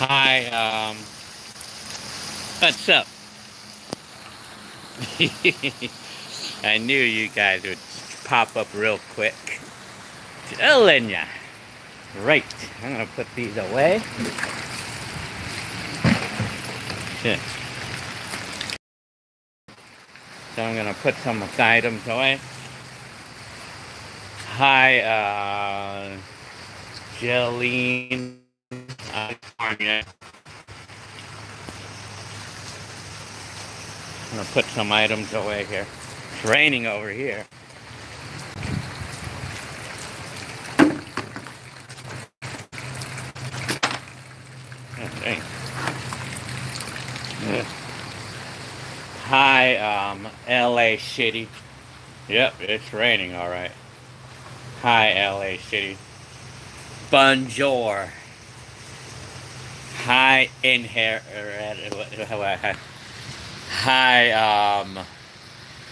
Hi, what's up? I knew you guys would pop up real quick. Telling ya. Right, I'm gonna put these away. Shit. So I'm gonna put some items away. Hi, Jolene, California. I'm gonna put some items away here. It's raining over here. Oh, dang. Hi, LA City. Yep, it's raining, all right. Hi, LA City. Bonjour. Hi, Hi,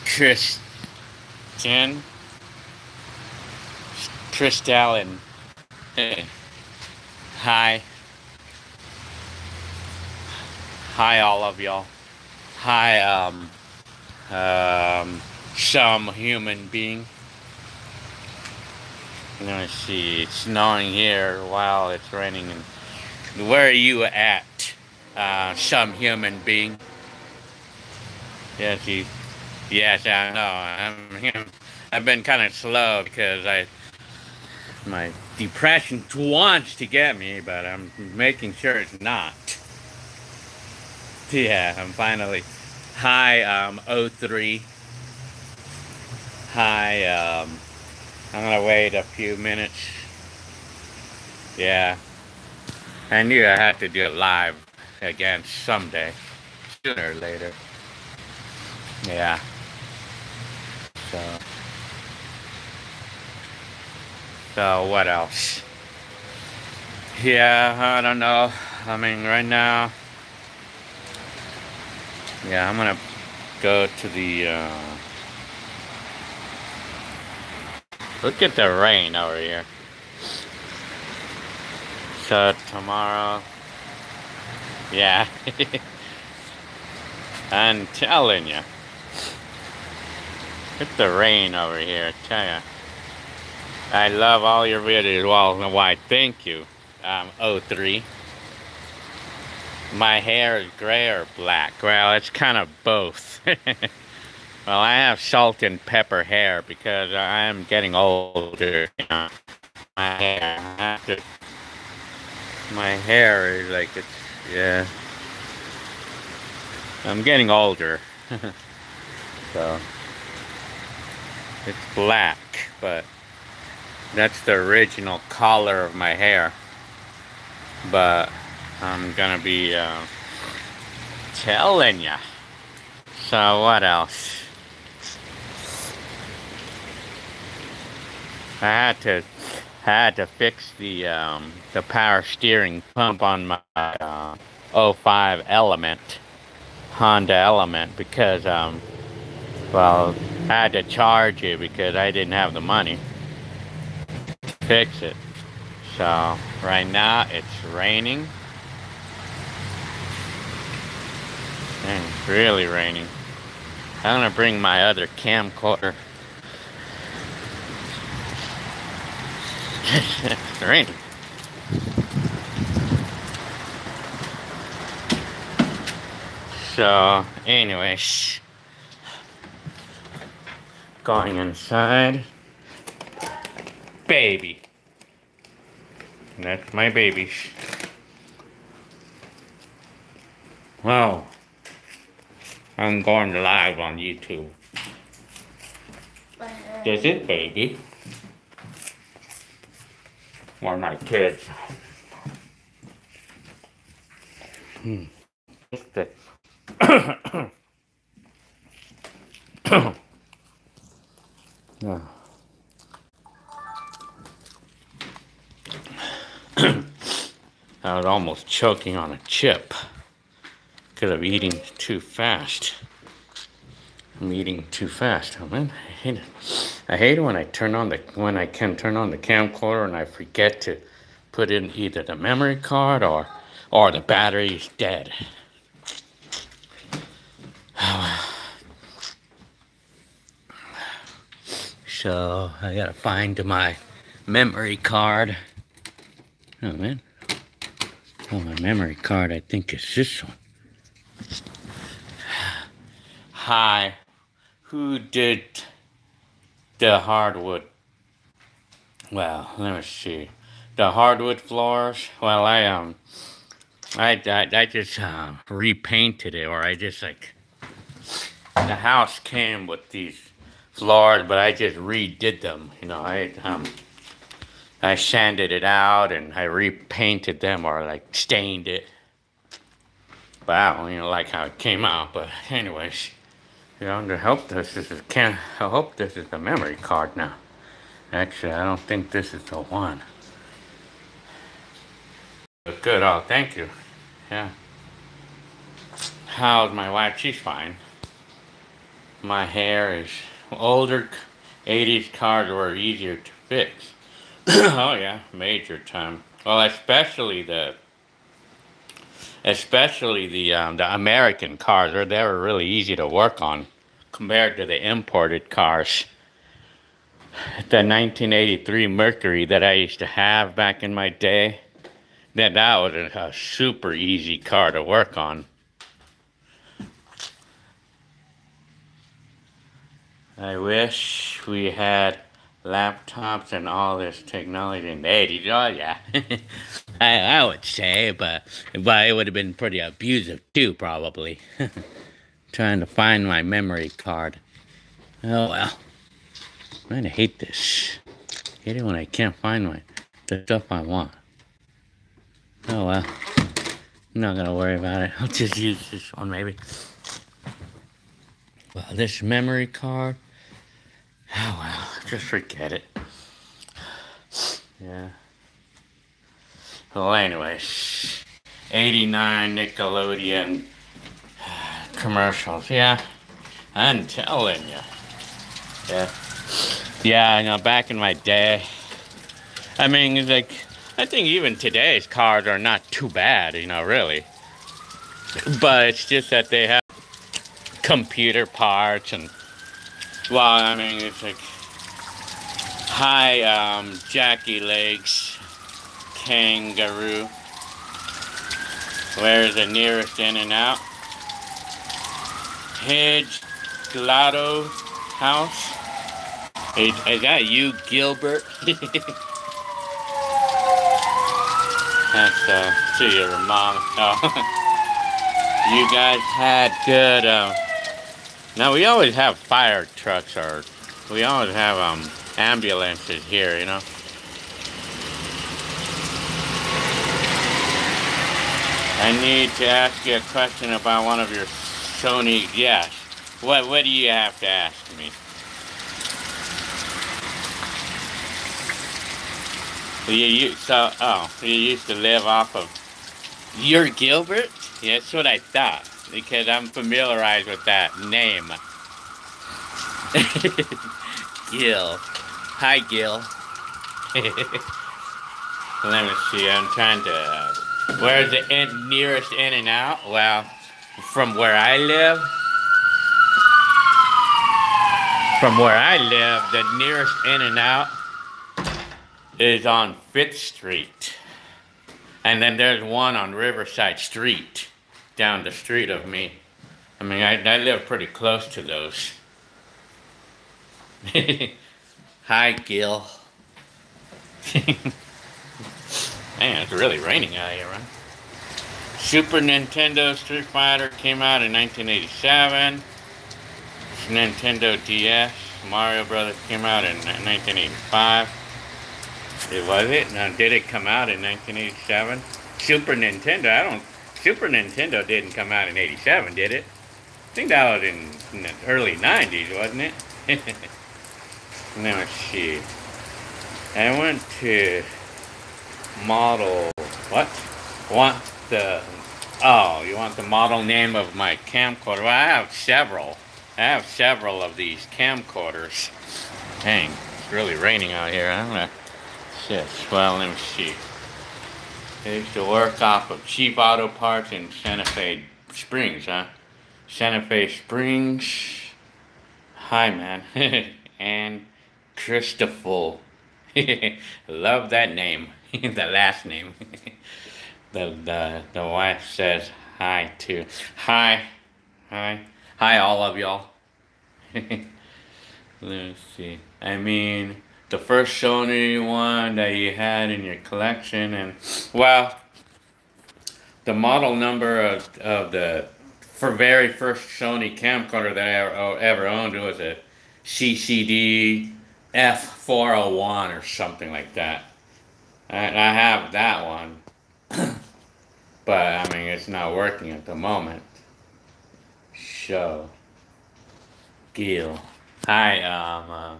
Christian. Crystalline. Hi. Hi, all of y'all. Hi, some human being. Let me see. It's snowing here while it's raining. And where are you at? Some human being. Yes, yes, I know. I've been kind of slow because my depression wants to get me, but I'm making sure it's not. Yeah, I'm finally. Hi, O3. Hi, I'm gonna wait a few minutes. Yeah, I knew I had to do it live again someday, sooner or later. Yeah. So, so what else? Yeah, I don't know. I mean, right now, yeah, I'm gonna go to the. Look at the rain over here. So tomorrow, yeah, I'm telling you. Look at the rain over here, I tell ya. I love all your videos. Well, why, thank you, O3. My hair is gray or black? Well, it's kind of both. Well, I have salt and pepper hair because I am getting older. You know, my hair, my hair is like it's, yeah. I'm getting older, so it's black, but that's the original color of my hair. But I'm gonna be telling ya. So what else? I had to fix the power steering pump on my '05 Element, Honda Element, because well, I had to charge it because I didn't have the money to fix it. So right now it's raining. And it's really raining. I'm gonna bring my other camcorder. It's raining. So, anyways, going inside. Baby. That's my baby. Wow. I'm going live on YouTube. This is baby. Or my kids. Yeah. I was almost choking on a chip because I'm eating too fast. I'm eating too fast, oh man. I hate it when I can turn on the camcorder and I forget to put in either the memory card or or the battery is dead. So I gotta find my memory card. Oh man. Oh, my memory card, I think it's this one. Hi. Who did the hardwood? Well, let me see. The hardwood floors. Well, I just repainted it, or I just like, the house came with these floors, but I just redid them. You know, I sanded it out and I repainted them, or like stained it. But I don't, you know, like how it came out. But anyways, you know, I hope this is the memory card now. Actually, I don't think this is the one. But good. Oh, thank you. Yeah. How's my wife? She's fine. My hair is older. 80s cars were easier to fix. Oh yeah, major time. Well, especially the American cars. They were really easy to work on compared to the imported cars. The 1983 Mercury that I used to have back in my day, that was a super easy car to work on. I wish we had laptops and all this technology in the 80s. Oh yeah. I would say, but it would have been pretty abusive too, probably. Trying to find my memory card. Oh well. Man, I hate this. I hate it when I can't find the stuff I want. Oh well. I'm not gonna worry about it. I'll just use this one maybe. Well, this memory card. Oh well, just forget it. Yeah. Well, anyways, 89 Nickelodeon commercials. Yeah, I'm telling you. Yeah. Yeah, I know, back in my day. I mean, it's like, I think even today's cars are not too bad, you know, really. But it's just that they have computer parts and, well, I mean, it's like, hi, Jackie Legs, Kangaroo. Where's the nearest In-N-Out? Hedge Gelato House. Is that you, Gilbert? That's to your mom. Oh. You guys had good. Now we always have fire trucks, or we always have ambulances here, you know. I need to ask you a question about one of your Sony. Yes. What do you have to ask me? You used to live off of. You're Gilbert? Yeah, that's what I thought, because I'm familiarized with that name. Gil. Hi, Gil. Let me see, I'm trying to... where's the nearest In-N-Out? Well, from where I live... the nearest In-N-Out is on 5th Street. And then there's one on Riverside Street, down the street of me. I mean, I live pretty close to those. Hi, Gil. Man, it's really raining out here, right? Super Nintendo Street Fighter came out in 1987. Nintendo DS, Mario Brothers came out in 1985. Was it? Now, did it come out in 1987? Super Nintendo didn't come out in 87, did it? I think that was in the early 90s, wasn't it? Let me see. I went to model, what? You want the model name of my camcorder? Well, I have several. I have several of these camcorders. Dang, it's really raining out here. I'm gonna... Yes, well, let me see. I used to work off of Cheap Auto Parts in Santa Fe Springs, huh? Santa Fe Springs. Hi, man. And Christopher. Love that name. The last name. The wife says hi too. Hi. Hi. Hi, all of y'all. Let's see. I mean, the first Sony one that you had in your collection, and well, the model number of the for very first Sony camcorder that I ever owned was a CCD F401 or something like that. I have that one, but I mean it's not working at the moment. So, Gil. Hi,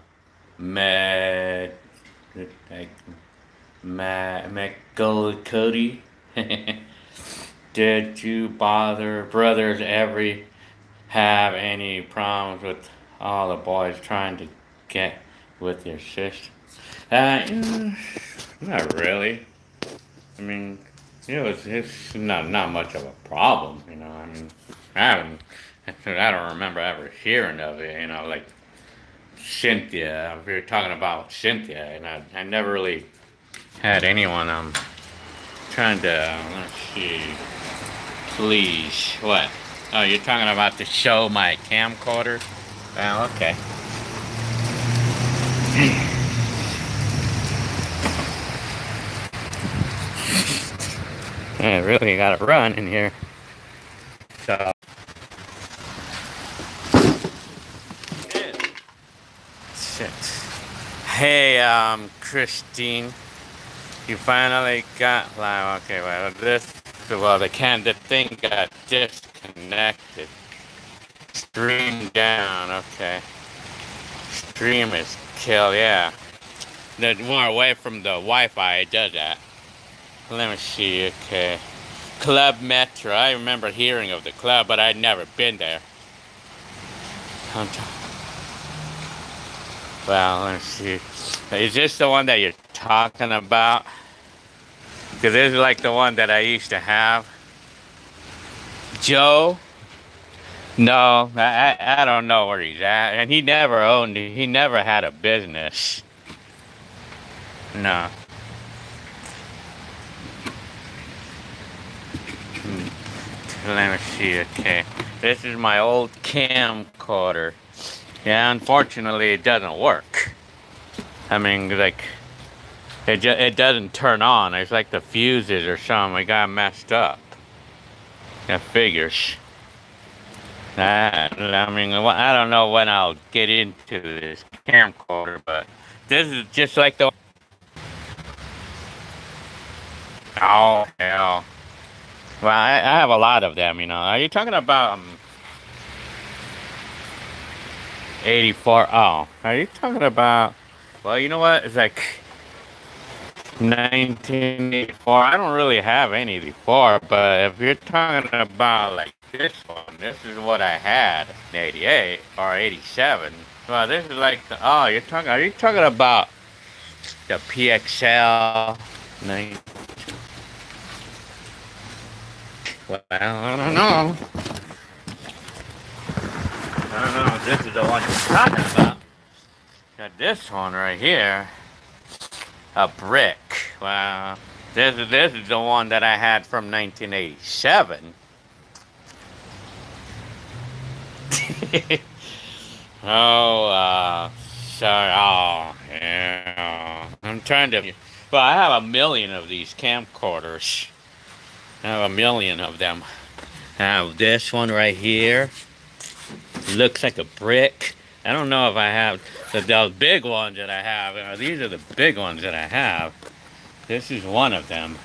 Matt, like, McGillicuddy. Did you brothers ever have any problems with all the boys trying to get with your sister? Not really. I mean, it's not much of a problem, you know. I mean, I don't remember ever hearing of it, you know, like Cynthia. We were talking about Cynthia, and I never really had anyone. Trying to let's see. Please, what? Oh, you're talking about to show my camcorder? Well, okay. I really gotta run in here. So. Shit. Hey, Christine. You finally got live. Okay, well, the thing got disconnected. Stream down. Okay. Stream is kill. Yeah. The more away from the Wi-Fi, it does that. Let me see. Okay. Club Metro. I remember hearing of the club, but I'd never been there. Well, let's see. Is this the one that you're talking about? Because this is like the one that I used to have. Joe? No, I don't know where he's at. And he never had a business. No. Let me see, okay. This is my old camcorder. Yeah, unfortunately it doesn't work. I mean, like, it doesn't turn on. It's like the fuses or something. It got messed up. That figures. I mean, I don't know when I'll get into this camcorder, but this is just like the... Oh, hell. Well, I have a lot of them, you know. Are you talking about 84? Oh, are you talking about... Well, you know what? It's like 1984. I don't really have any before, but if you're talking about like this one, this is what I had in 88 or 87. Well, this is like the... Oh, are you talking about the PXL 9? Well, I don't know. I don't know if this is the one you're talking about. Got this one right here. A brick. Well, this is the one that I had from 1987. Oh, sorry. Oh, yeah. I'm trying to... Well, I have a million of these camcorders. I have a million of them. I have this one right here. Looks like a brick. I don't know if I have those big ones that I have. You know, these are the big ones that I have. This is one of them.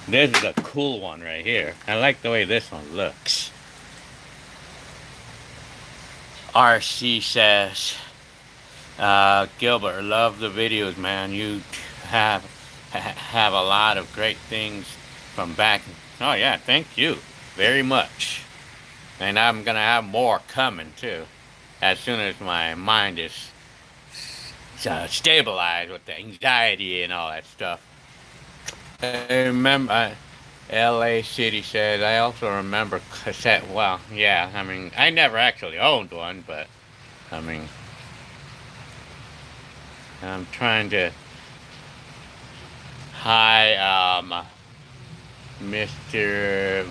This is a cool one right here. I like the way this one looks. RC says, Gilbert, love the videos, man. You have a lot of great things from back. Oh yeah, thank you very much. And I'm gonna have more coming too, as soon as my mind is stabilized with the anxiety and all that stuff. I remember L.A. City said. I also remember cassette. Well, yeah. I mean, I never actually owned one, but I mean, I'm trying to. Hi, Mr.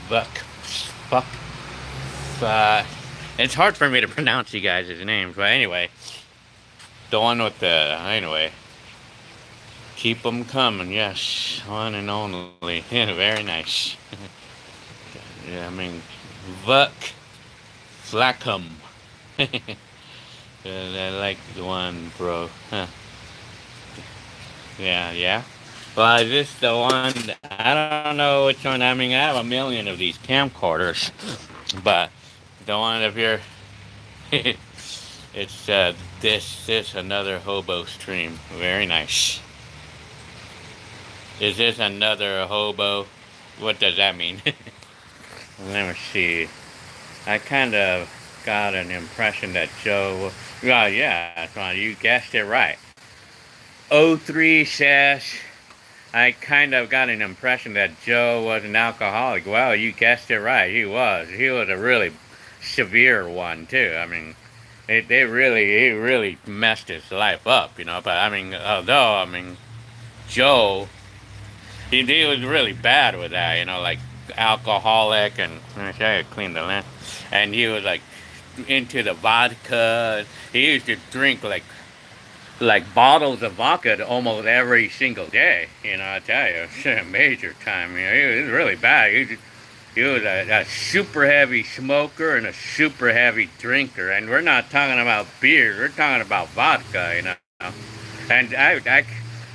Buck. Buck. Uh, it's hard for me to pronounce you guys' names, but anyway, the one with the anyway. Keep them coming, yes, one and only. Yeah, very nice. Yeah, I mean, Buck Flackham. I like the one, bro. Huh. Yeah, yeah. Well, is this the one? I don't know which one. I mean, I have a million of these camcorders, but the one up here, it's this another hobo stream. Very nice. Is this another hobo? What does that mean? Let me see. I kind of got an impression that Joe. Well, yeah, well, you guessed it right. O3 says, I kind of got an impression that Joe was an alcoholic. Well, you guessed it right. He was. He was a really severe one, too. I mean, it really messed his life up, you know. But, I mean, although, I mean, Joe, he was really bad with that, you know, like alcoholic and I gotta clean the lamp. And he was like into the vodka. He used to drink like bottles of vodka almost every single day. You know, I tell you, it's a major time. You know, he was really bad. He was a super heavy smoker and a super heavy drinker. And we're not talking about beer. We're talking about vodka. You know, and I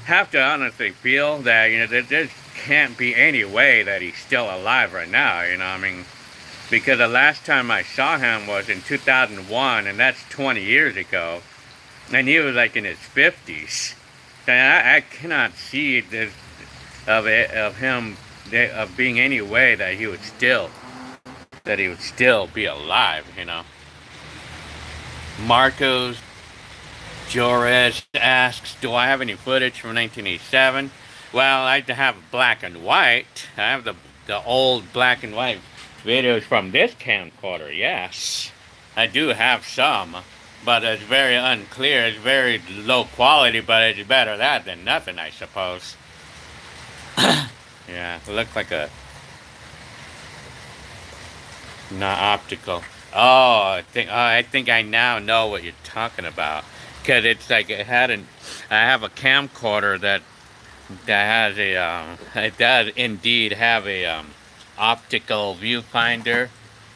have to honestly feel that, you know, there can't be any way that he's still alive right now, you know, I mean, because the last time I saw him was in 2001, and that's 20 years ago, and he was like in his 50s, and I cannot see this of him of being any way that he would still be alive, you know. Marcos Jorez asks, do I have any footage from 1987? Well, I have black and white. I have the old black and white videos from this camcorder, yes. I do have some, but it's very unclear. It's very low quality, but it's better that than nothing, I suppose. Yeah, it looks like a... not optical. Oh, I think I now know what you're talking about. Because it's like I have a camcorder that has a it does indeed have a optical viewfinder,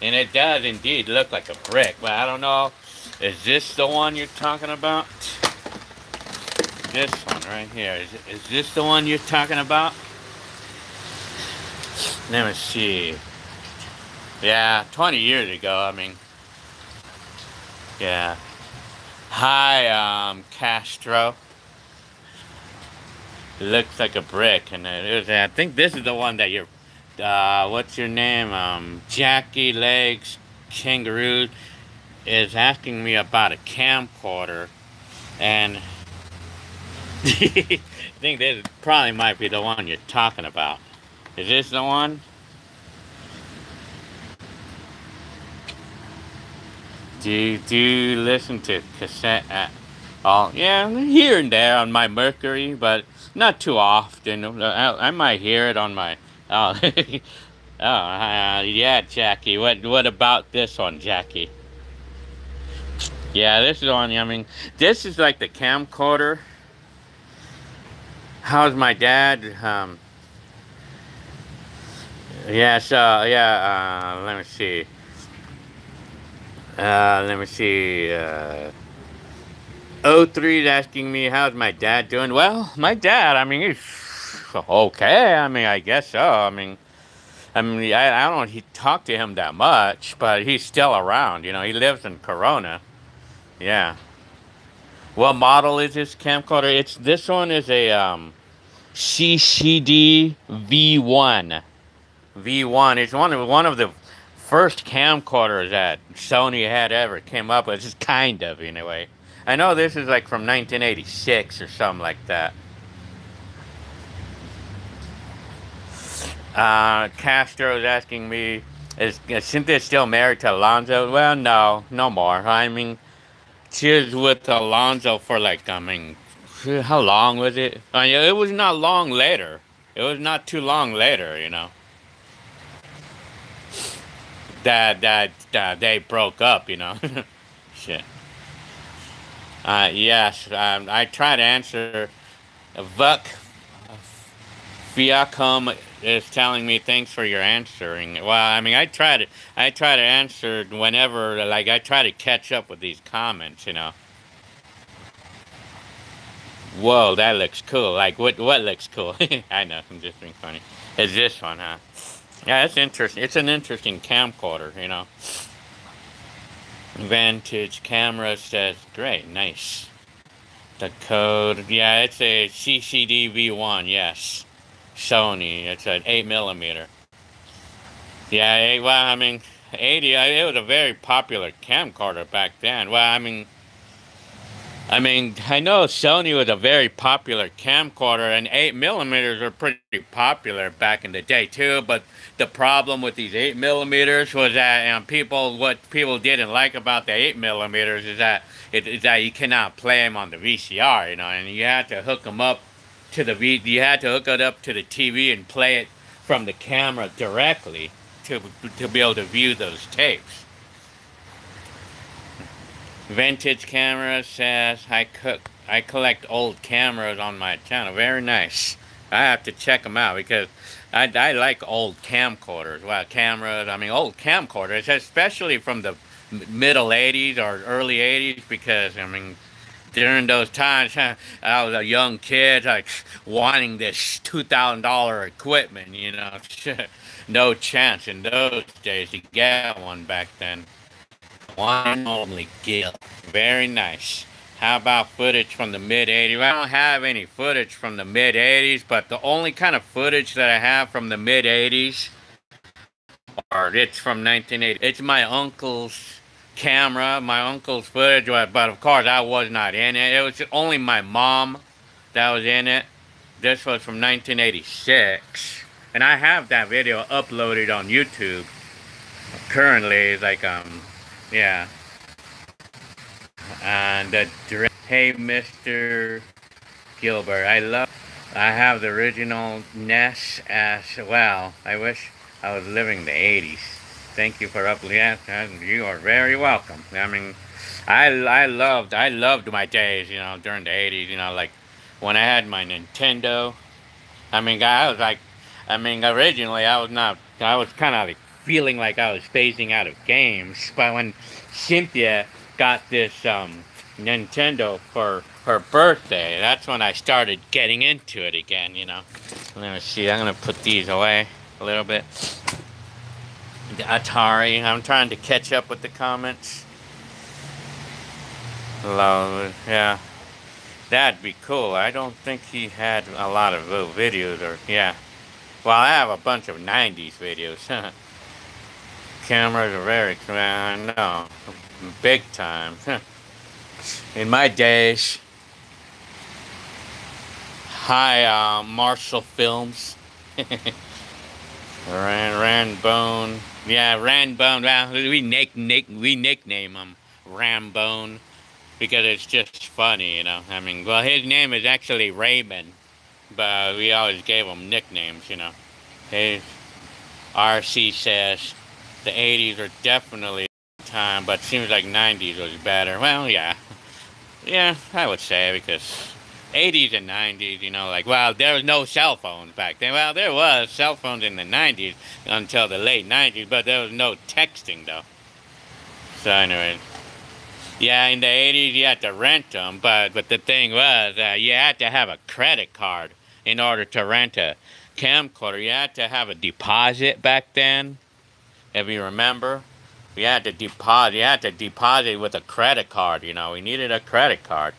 and it does indeed look like a brick. But I don't know, is this the one you're talking about? This one right here, is this the one you're talking about? Let me see. Yeah, 20 years ago. I mean, yeah. Hi, Castro. It looks like a brick, and I think this is the one that you're. What's your name? Jackie Legs Kangaroo is asking me about a camcorder, and I think this probably might be the one you're talking about. Is this the one? Do you listen to cassette at all? Yeah, here and there on my Mercury, but not too often. I might hear it on my... Oh, yeah, Jackie. What about this one, Jackie? Yeah, this is on... I mean, this is like the camcorder. How's my dad? Yeah, so, yeah, let me see. Let me see. O3 is asking me, how's my dad doing? Well, my dad, I mean, he's okay. I mean, I guess so. I don't talk to him that much, but he's still around. You know, he lives in Corona. Yeah. What model is this camcorder? This one is a CCD V1. V1. It's one of the first camcorders that Sony had ever came up with, just kind of, anyway. I know this is like from 1986 or something like that. Castro's asking me, is Cynthia still married to Alonzo? Well, no, no more. I mean, she was with Alonzo for like, I mean, how long was it? I mean, it was not long later. It was not too long later, you know, that they broke up, you know. Shit. Yes, I try to answer. Vuck Fiacom is telling me thanks for your answering. Well, I mean, I try to answer whenever, like, I try to catch up with these comments, you know. Whoa, that looks cool. Like, what looks cool? I know, I'm just being funny. It's this one, huh? Yeah, it's interesting. It's an interesting camcorder, you know. Vantage camera says, great, nice. The code, yeah, it's a CCD V1, yes. Sony, it's an 8 millimeter. Yeah, well, I mean, 80, it was a very popular camcorder back then. Well, I mean, I know Sony was a very popular camcorder, and 8 millimeters were pretty popular back in the day too. But the problem with these 8 millimeters was that, what people didn't like about the 8 millimeters is that you cannot play them on the VCR, you know, and you had to hook them up to you had to hook it up to the TV and play it from the camera directly to be able to view those tapes. Vintage camera says I collect old cameras on my channel. Very nice. I have to check them out because I like old camcorders. Well, cameras. I mean, old camcorders, especially from the middle '80s or early '80s, because I mean, during those times, I was a young kid, like wanting this $2,000 equipment. You know, no chance in those days to get one back then. One only Gil. Very nice. How about footage from the mid 80s? I don't have any footage from the mid 80s, but the only kind of footage that I have from the mid 80s, or it's from 1980, it's my uncle's camera, my uncle's footage, but of course I was not in it. It was only my mom that was in it. This was from 1986, and I have that video uploaded on YouTube. Currently, it's like, yeah. And hey, Mr. Gilbert, I have the original NES as well. I wish I was living the 80s. Thank you for uploading. You are very welcome. I mean, I loved my days, you know, during the 80s, you know, like when I had my Nintendo. I mean, originally I was kind of like feeling like I was phasing out of games, but when Cynthia got this Nintendo for her birthday, that's when I started getting into it again, you know. I'm gonna put these away a little bit. The Atari, I'm trying to catch up with the comments. Hello, yeah. That'd be cool. I don't think he had a lot of little videos, or, yeah. Well, I have a bunch of 90s videos. Cameras are very, I know, big time. In my days. Hi, Marshall Films. Rambone. Yeah, Rambone. Well, we nickname him Rambone because it's just funny, you know. I mean, well, his name is actually Raymond, but we always gave him nicknames, you know. His RC says the 80s are definitely time, but seems like 90s was better. Well, yeah. Yeah, I would say, because 80s and 90s, you know, like, well, there was no cell phones back then. Well, there was cell phones in the 90s until the late 90s, but there was no texting, though. So, anyway. Yeah, in the 80s, you had to rent them, but the thing was, you had to have a credit card in order to rent a camcorder. You had to have a deposit back then, if you remember. You had to deposit with a credit card, you know. We needed a credit card.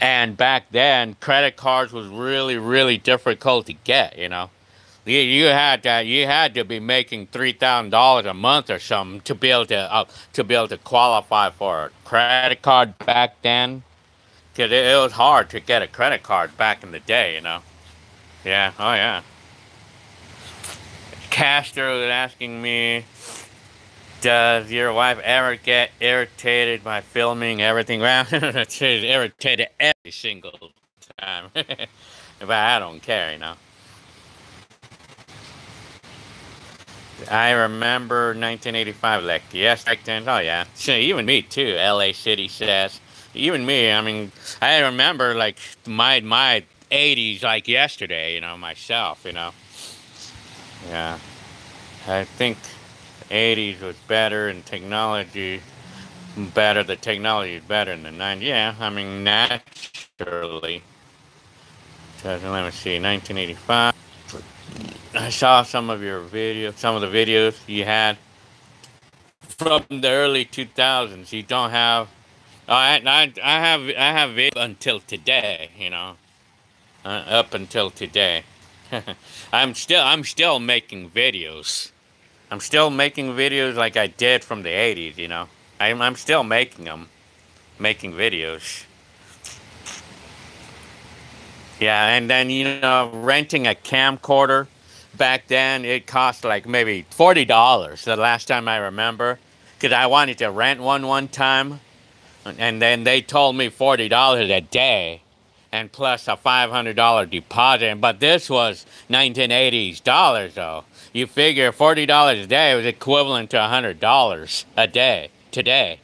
And back then, credit cards was really, really difficult to get, you know. You had to be making $3,000 a month or something to be able to qualify for a credit card back then. Cause it was hard to get a credit card back in the day, you know. Yeah, oh yeah. Castro is asking me, does your wife ever get irritated by filming everything? Well, she's irritated every single time. But I don't care, you know. I remember 1985, like, yes, back then. Oh, yeah. Even me, too, LA City says. Even me, I mean, I remember, like, my 80s like yesterday, you know, myself, you know. Yeah. I think 80s was better and technology better. The technology is better than the 90s. Yeah, I mean, naturally. So, let me see, 1985. I saw some of your videos, some of the videos you had from the early 2000s. You don't have, I have it until today, you know, up until today. I'm still making videos. I'm still making videos like I did from the 80s, you know. I'm still making them, making videos. Yeah, and then, you know, renting a camcorder back then, it cost like maybe $40 the last time I remember, because I wanted to rent one time, and then they told me $40 a day, and plus a $500 deposit. But this was 1980s dollars, though. You figure $40 a day was equivalent to $100 a day today.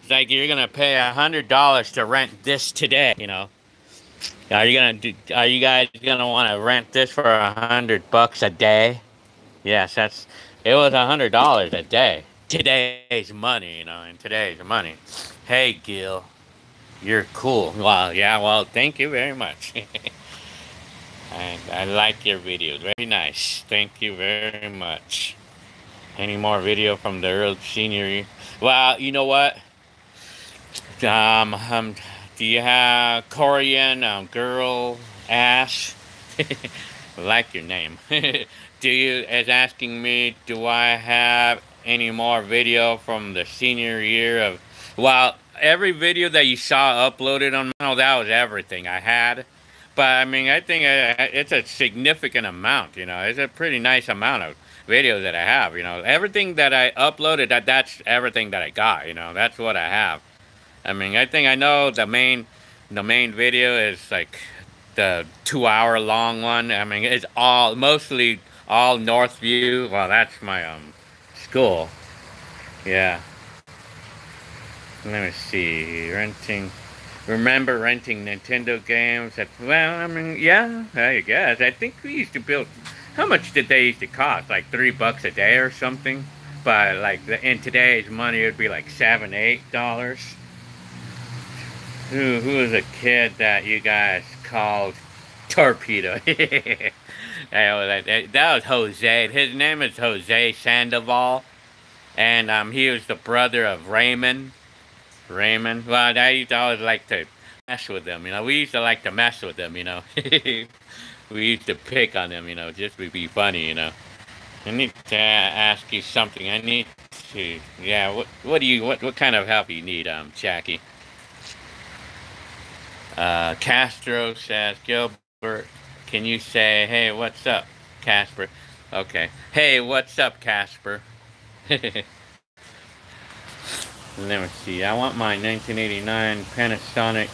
It's like you're gonna pay $100 to rent this today, you know. Are you guys gonna want to rent this for $100 a day? Yes, it was $100 a day. Today's money, you know, in today's money. Hey, Gil, you're cool. Well, yeah, well, thank you very much. I like your videos. Very nice. Thank you very much. Any more video from the early senior year? Well, you know what? Do you have Korean girl Ash? I like your name. Do you is asking me, do I have any more video from the senior year of? Well, every video that you saw uploaded on my channel, that was everything I had. But I mean, I think it's a significant amount. You know, it's a pretty nice amount of videos that I have. You know, everything that I uploaded, that's everything that I got. You know, that's what I have. I mean, I think I know the main video is like the 2-hour long one. I mean, it's mostly all Northview. Well, that's my school. Yeah. Let me see. Remember renting Nintendo games? Well, I mean, yeah, I guess. I think we used to build. How much did they used to cost? Like $3 a day or something? But like in today's money, it'd be like $7, $8. Who is a kid that you guys called Torpedo? That was Jose. His name is Jose Sandoval, and he was the brother of Raymond. Well, I used to always like to mess with them. You know, we used to like to mess with them. You know, we used to pick on them. You know, just to be funny. You know. I need to ask you something. I need to. Yeah. What kind of help you need, Jackie? Castro says, Gilbert, can you say, hey, what's up, Casper? Okay. Hey, what's up, Casper? Let me see. I want my 1989 Panasonic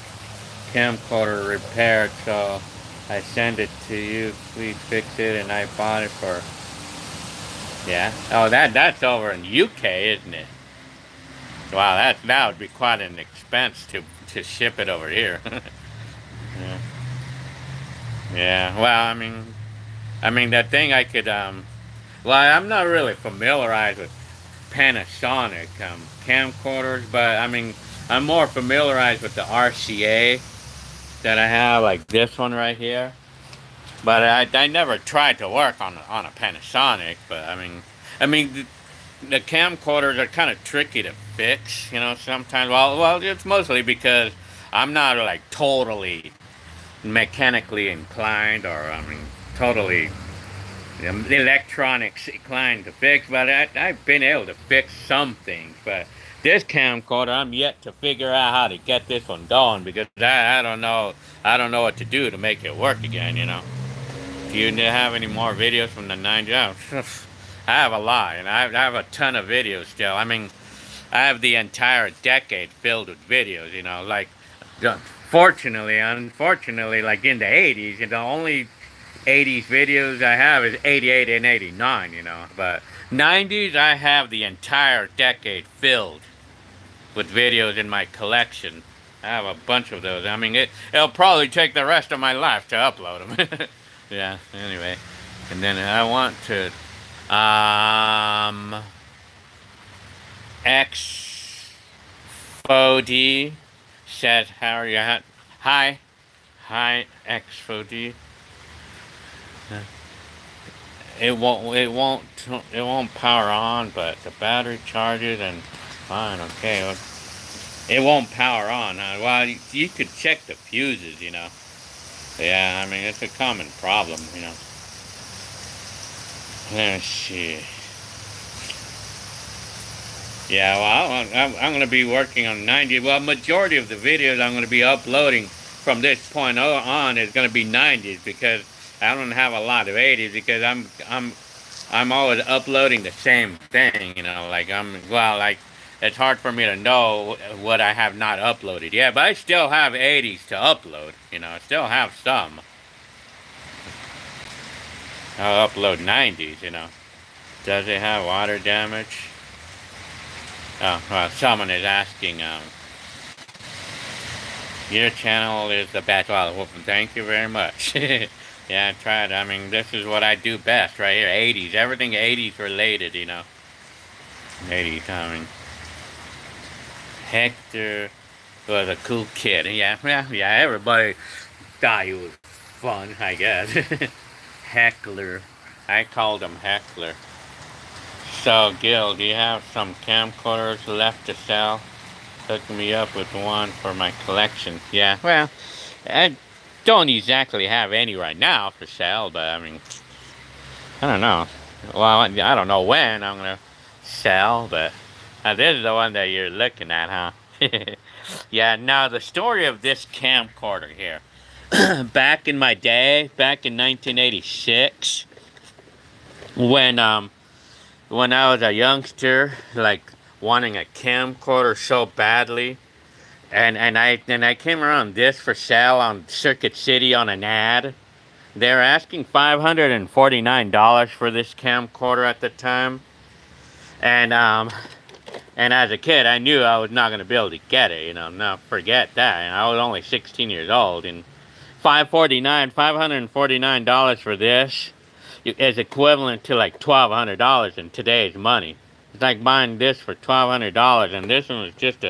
camcorder repaired, so I send it to you. Please fix it, and I bought it for... Yeah? Oh, that's over in UK, isn't it? Wow, that would be quite an expense to ship it over here. Yeah. Yeah. Well, I mean that thing I could well, I'm not really familiarized with Panasonic camcorders, but I mean I'm more familiarized with the RCA that I have, like this one right here. But I never tried to work on a Panasonic. But I mean the camcorders are kind of tricky to fix, you know, sometimes. Well, it's mostly because I'm not like totally mechanically inclined, or I mean totally electronics inclined to fix, but I've been able to fix some things. But this camcorder, I'm yet to figure out how to get this one going, because I don't know what to do to make it work again, you know. Do you have any more videos from the 90s? I have a lot, and I have a ton of videos still. I mean, I have the entire decade filled with videos, you know, like, unfortunately, like in the 80s, the only 80s videos I have is 88 and 89, you know, but 90s, I have the entire decade filled with videos in my collection. I have a bunch of those. I mean, it'll probably take the rest of my life to upload them. Yeah, anyway. And then I want to, XFOD says, how are you? Hi, XFOD. It won't power on, but the battery charges and fine. Okay, well, it won't power on. Well, you could check the fuses, you know. Yeah, I mean, it's a common problem, you know. Let's see. Yeah, well, I'm going to be working on 90. Well, majority of the videos I'm going to be uploading from this point on is going to be 90s, because I don't have a lot of 80s, because I'm always uploading the same thing, you know. Like like, it's hard for me to know what I have not uploaded yet, but I still have 80s to upload, you know. I still have some. I'll upload 90s, you know. Does it have water damage? Oh, well, someone is asking, your channel is the best. Well, thank you very much. Yeah, I tried. I mean, this is what I do best right here. 80s. Everything 80s related, you know. 80s, I mean. Hector was a cool kid. Yeah, everybody thought he was fun, I guess. Heckler. I called him Heckler. So, Gil, do you have some camcorders left to sell? Hook me up with one for my collection. Yeah, well, I don't exactly have any right now for sale, but I mean, I don't know. Well, I don't know when I'm going to sell, but this is the one that you're looking at, huh? Yeah, now the story of this camcorder here. Back in my day, back in 1986, when I was a youngster, like wanting a camcorder so badly, and I came around this for sale on Circuit City on an ad. They were asking $549 for this camcorder at the time, and as a kid, I knew I was not going to be able to get it, you know. Now forget that, and I was only 16 years old, and $549 for this is equivalent to like $1,200 in today's money. It's like buying this for $1,200, and this one was just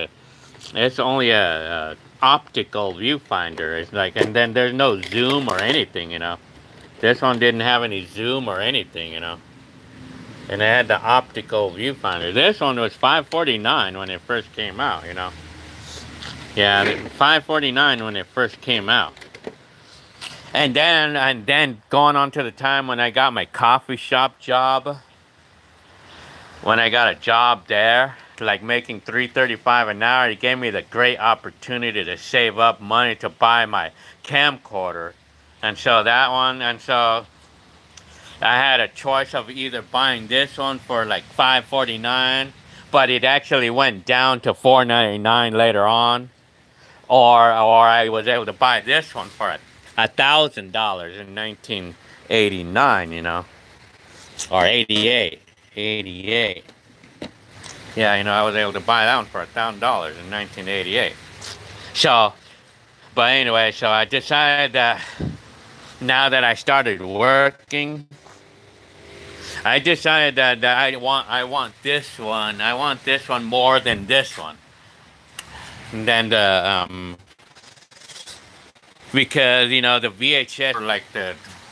it's only a optical viewfinder. It's like, and then there's no zoom or anything, you know. This one didn't have any zoom or anything, you know. And it had the optical viewfinder. This one was $549 when it first came out, you know. Yeah, $549 when it first came out. And then going on to the time when I got my coffee shop job. When I got a job there, like making $3.35 an hour, it gave me the great opportunity to save up money to buy my camcorder. And so I had a choice of either buying this one for like $549, but it actually went down to $499 later on, or I was able to buy this one for $1,000 in 1989, you know, or 88. Yeah, you know, I was able to buy that one for $1,000 in 1988. So, but anyway, so I decided that now that I started working, I decided that I want this one. I want this one more than this one. And then because, you know, the VHS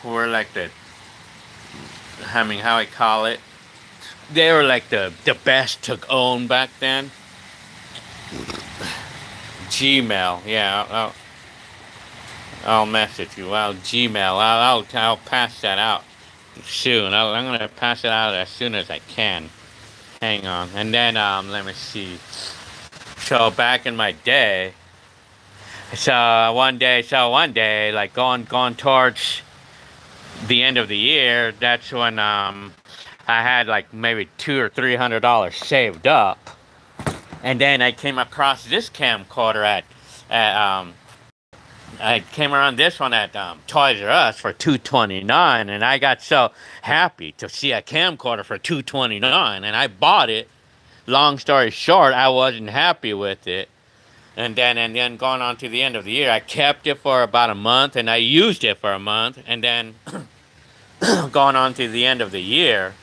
were like the I mean, how I call it, they were like the best to own back then. Gmail, yeah, I'll message you. Gmail, I'll pass that out soon. I'm gonna pass it out as soon as I can. Hang on, and then let me see. So back in my day, so one day, like going towards the end of the year, that's when I had like maybe $200 or $300 saved up, and then I came across this camcorder at I came around this one at Toys R Us for $229, and I got so happy to see a camcorder for $229, and I bought it. Long story short, I wasn't happy with it. And then going on to the end of the year, I kept it for about a month, and I used it for a month. And then going on to the end of the year,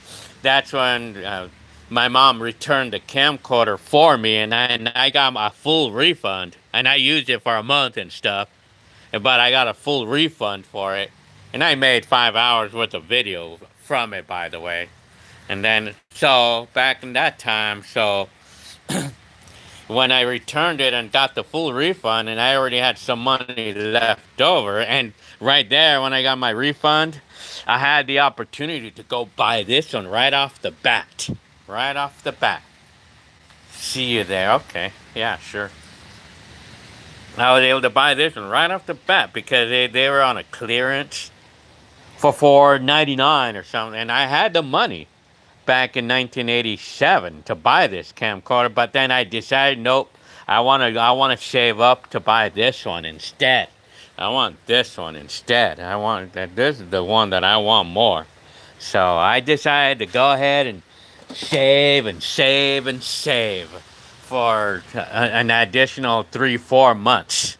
that's when my mom returned the camcorder for me, and I got a full refund. And I used it for a month and stuff, but I got a full refund for it. And I made 5 hours worth of video from it, by the way. And then, so back in that time, so when I returned it and got the full refund, and I already had some money left over, and right there when I got my refund, I had the opportunity to go buy this one right off the bat. Right off the bat. See you there. Okay. Yeah, sure. I was able to buy this one right off the bat because they were on a clearance for $4.99 or something, and I had the money back in 1987 to buy this camcorder, but then I decided, nope, I want to save up to buy this one instead. I want this one instead. This is the one that I want more. So I decided to go ahead and save and save and save for an additional 3-4 months.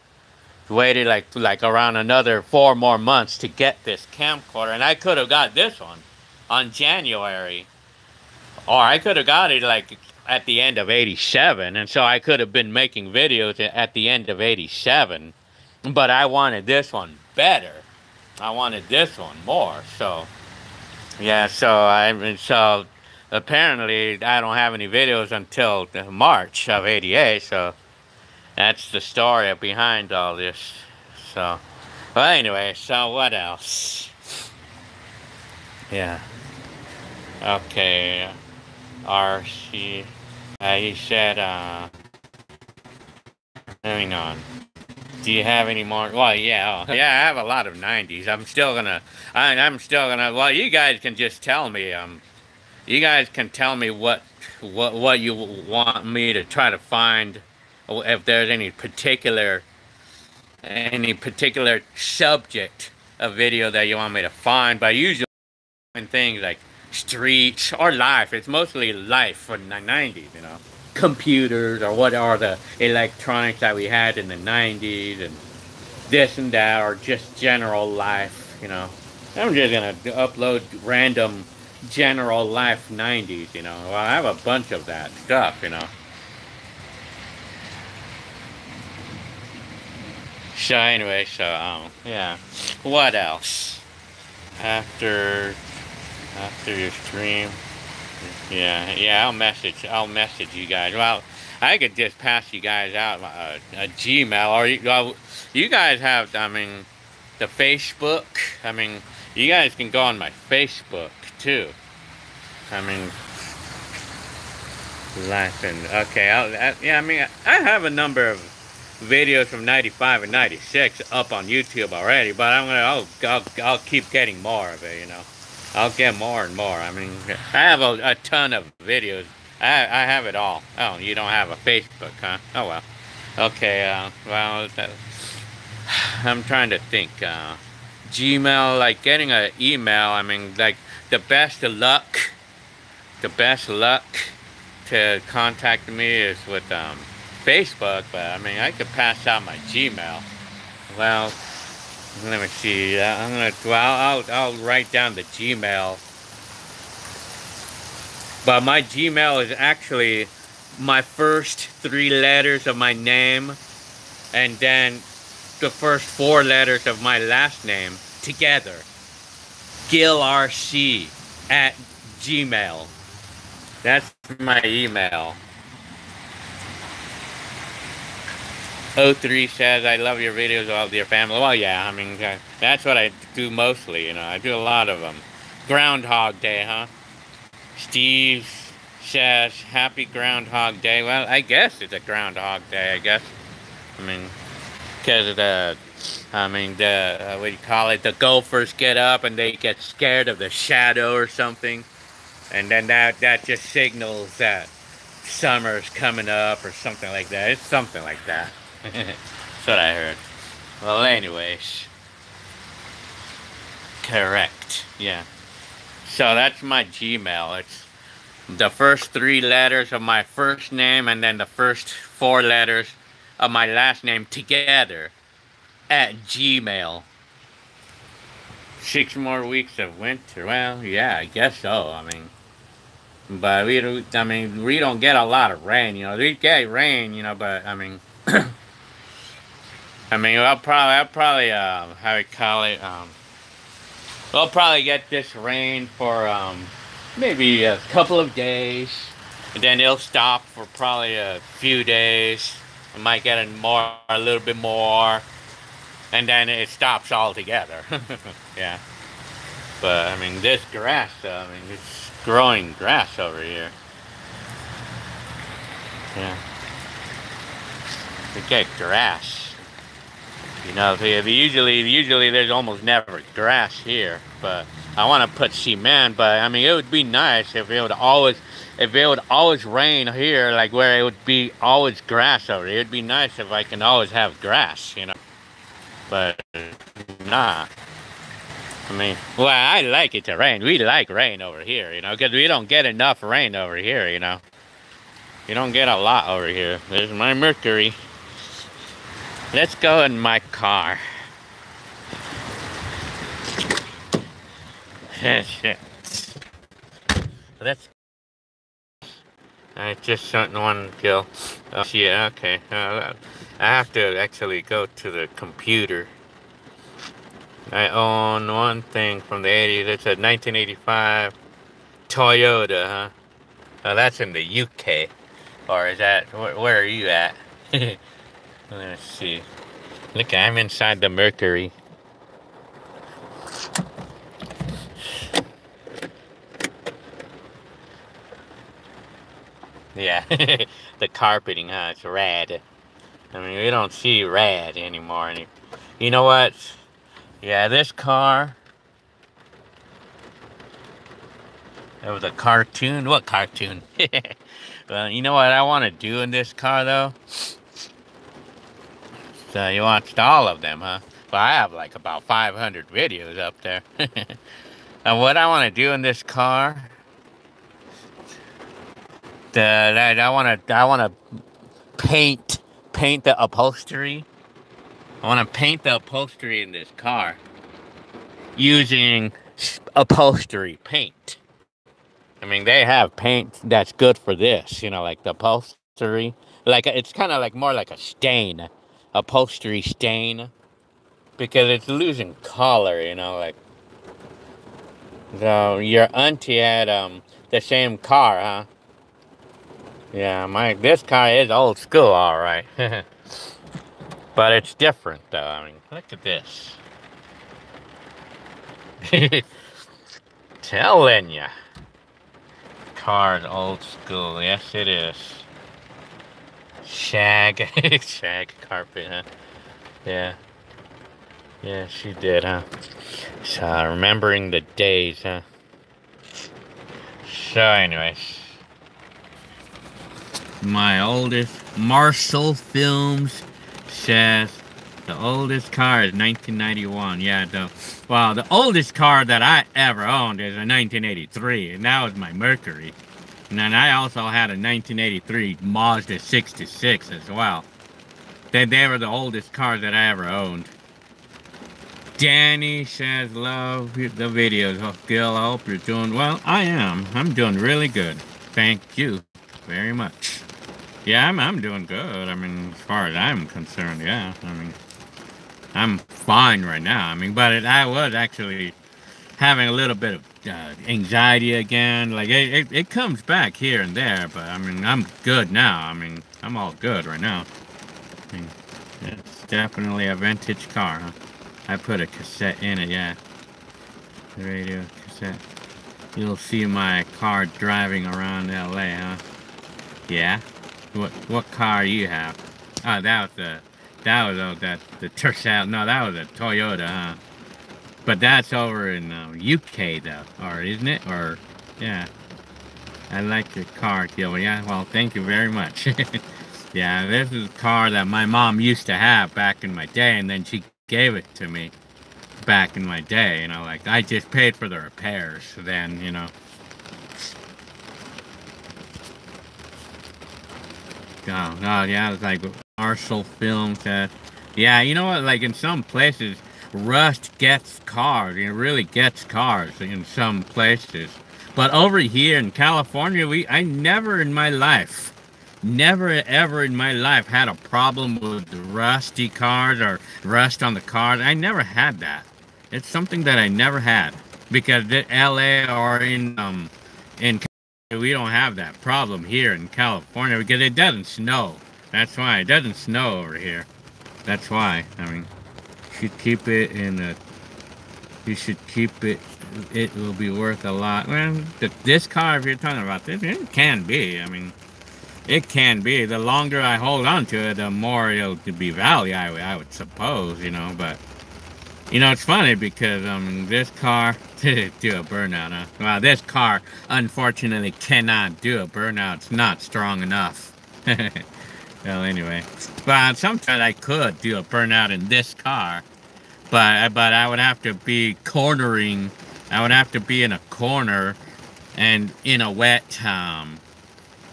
Waited like around another 4 more months to get this camcorder, and I could have got this one on January. Or I could have got it like at the end of 87, and so I could have been making videos at the end of 87, but I wanted this one better. I wanted this one more, so yeah, so apparently I don't have any videos until March of 88, so that's the story behind all this. So, well, anyway, so what else? Yeah. Okay. RC, he said, hang on. Do you have any more? Well, yeah, yeah, I have a lot of 90s. I'm still gonna, well, you guys can just tell me, you guys can tell me what you want me to try to find, if there's any particular subject of video that you want me to find, but usually things like streets or life. It's mostly life for the 90s, you know. Computers, or what are the electronics that we had in the 90s, and this and that, or just general life, you know. I'm just gonna upload random general life 90s, you know. Well, I have a bunch of that stuff, you know. So anyway, so yeah. What else? After your stream, yeah, I'll message you guys. Well, I could just pass you guys out a Gmail, or you guys have, I mean, the Facebook. I mean, you guys can go on my Facebook too. I mean, life and okay, yeah, I mean, I have a number of videos from 95 and 96 up on YouTube already, but I'll keep getting more of it, you know. I'll get more and more. I mean, I have a ton of videos. I have it all. Oh, you don't have a Facebook, huh? Oh, well. Okay, well, I'm trying to think. Gmail, like getting an email, I mean, like the best of luck to contact me is with Facebook, but I mean, I could pass out my Gmail. Well, let me see. I'll write down the Gmail. But my Gmail is actually my first 3 letters of my name, and then the first 4 letters of my last name together. GilRC@Gmail. That's my email. 03 says, I love your videos of your family. Well, yeah, I mean, that's what I do mostly, you know. I do a lot of them. Groundhog Day, huh? Steve says, happy Groundhog Day. Well, I guess it's a Groundhog Day, I guess. I mean, because I mean, the what do you call it? The gophers get up and they get scared of the shadow or something, and then that just signals that summer's coming up or something like that. It's something like that. That's what I heard. Well, anyways, correct. Yeah. So that's my Gmail. It's the first 3 letters of my first name and then the first 4 letters of my last name together at Gmail. 6 more weeks of winter. Well, yeah, I guess so. I mean, but we don't get a lot of rain. You know, we get rain. You know, but I mean, I'll probably how we call it we'll probably get this rain for maybe a couple of days, and then it'll stop for probably a few days. I might get a little bit more, and then it stops altogether. Yeah. But I mean, this grass, I mean, it's growing grass over here. Yeah. We get grass. You know, usually there's almost never grass here, but I want to put cement. But I mean, it would be nice if it would always rain here, like where it would be always grass over here. It'd be nice if I can always have grass, you know. But not. I mean, well, I like it to rain. We like rain over here, you know, because we don't get enough rain over here, you know. You don't get a lot over here. There's my Mercury. Let's go in my car. Shit. Let's. I just shot one kill. Oh, yeah, okay. I have to actually go to the computer. I own one thing from the 80s. It's a 1985 Toyota, huh? Oh, that's in the UK. Or is that, where are you at? Let's see. Look, I'm inside the Mercury. Yeah, the carpeting, huh? It's red. I mean, we don't see red anymore. You know what? Yeah, this car. It was a cartoon. What cartoon? Well, you know what I want to do in this car, though? So you watched all of them, huh? Well, I have like about 500 videos up there. And what I want to do in this car, I want to paint the upholstery. I want to paint the upholstery in this car using upholstery paint. I mean, they have paint that's good for this, you know, like the upholstery. Like, it's kind of like more like a stain, upholstery stain, because it's losing color, you know, like. So your auntie had the same car, huh? Yeah, this car is old school, all right. But it's different, though. I mean, look at this. Telling ya. Car's old school. Yes, it is. Shag. Shag carpet, huh? Yeah. Yeah, she did, huh? So, remembering the days, huh? So, anyways. My oldest Marshall Films says the oldest car is 1991. Yeah, the oldest car that I ever owned is a 1983, and that was my Mercury. And then I also had a 1983 Mazda 66 as well. They were the oldest cars that I ever owned. Danny says, love the videos. Oh, Gil, I hope you're doing well. I am. I'm doing really good. Thank you very much. Yeah, I'm doing good. I mean, as far as I'm concerned, yeah. I mean, I'm fine right now. I mean, but I was actually having a little bit of anxiety again. Like, it comes back here and there, but I mean, I'm good now. I mean, I'm all good right now. I mean, it's definitely a vintage car, huh? I put a cassette in it, yeah. The radio cassette. You'll see my car driving around LA, huh? Yeah? What car you have? Oh, that was the That was the Tercel. No, that was a Toyota, huh? But that's over in UK though, or isn't it? Or yeah. I like your car, Gil. Yeah, well, thank you very much. Yeah, this is a car that my mom used to have back in my day, and then she gave it to me back in my day, you know, like, I just paid for the repairs then, you know. Oh, yeah, it's like Marshall Film said. Yeah, you know what, like, in some places, rust gets cars, it really gets cars in some places. But over here in California, I never in my life, never ever in my life had a problem with rusty cars or rust on the cars. I never had that. It's something that I never had because in LA or in California, we don't have that problem here in California because it doesn't snow. That's why it doesn't snow over here. That's why. I mean, you should keep it in a. You should keep it. It will be worth a lot. Well, this car, if you're talking about this, it can be. I mean, it can be. The longer I hold on to it, the more it'll be value, I would suppose, you know. But, you know, it's funny because this car, do a burnout, huh? Well, this car, unfortunately, cannot do a burnout. It's not strong enough. Well, anyway. But sometimes I could do a burnout in this car. But I would have to be cornering. I would have to be in a corner and in a wet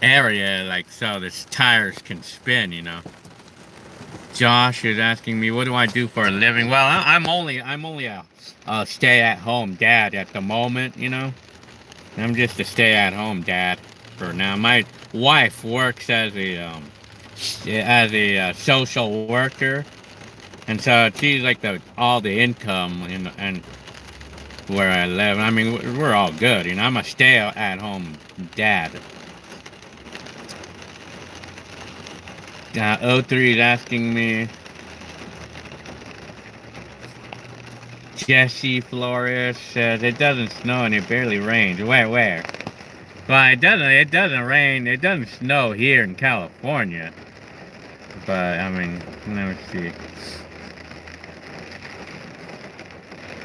area, like so the tires can spin, you know. Josh is asking me, what do I do for a living? Well, I'm only a stay-at-home dad at the moment, you know. I'm just a stay-at-home dad for now. My wife works as a social worker. And so she's like all the income and where I live. I mean, we're all good, you know. I'm a stay-at-home dad. O3 is asking me. Jesse Flores says it doesn't snow and it barely rains. Where? Well, it doesn't rain. It doesn't snow here in California. But I mean, let me see.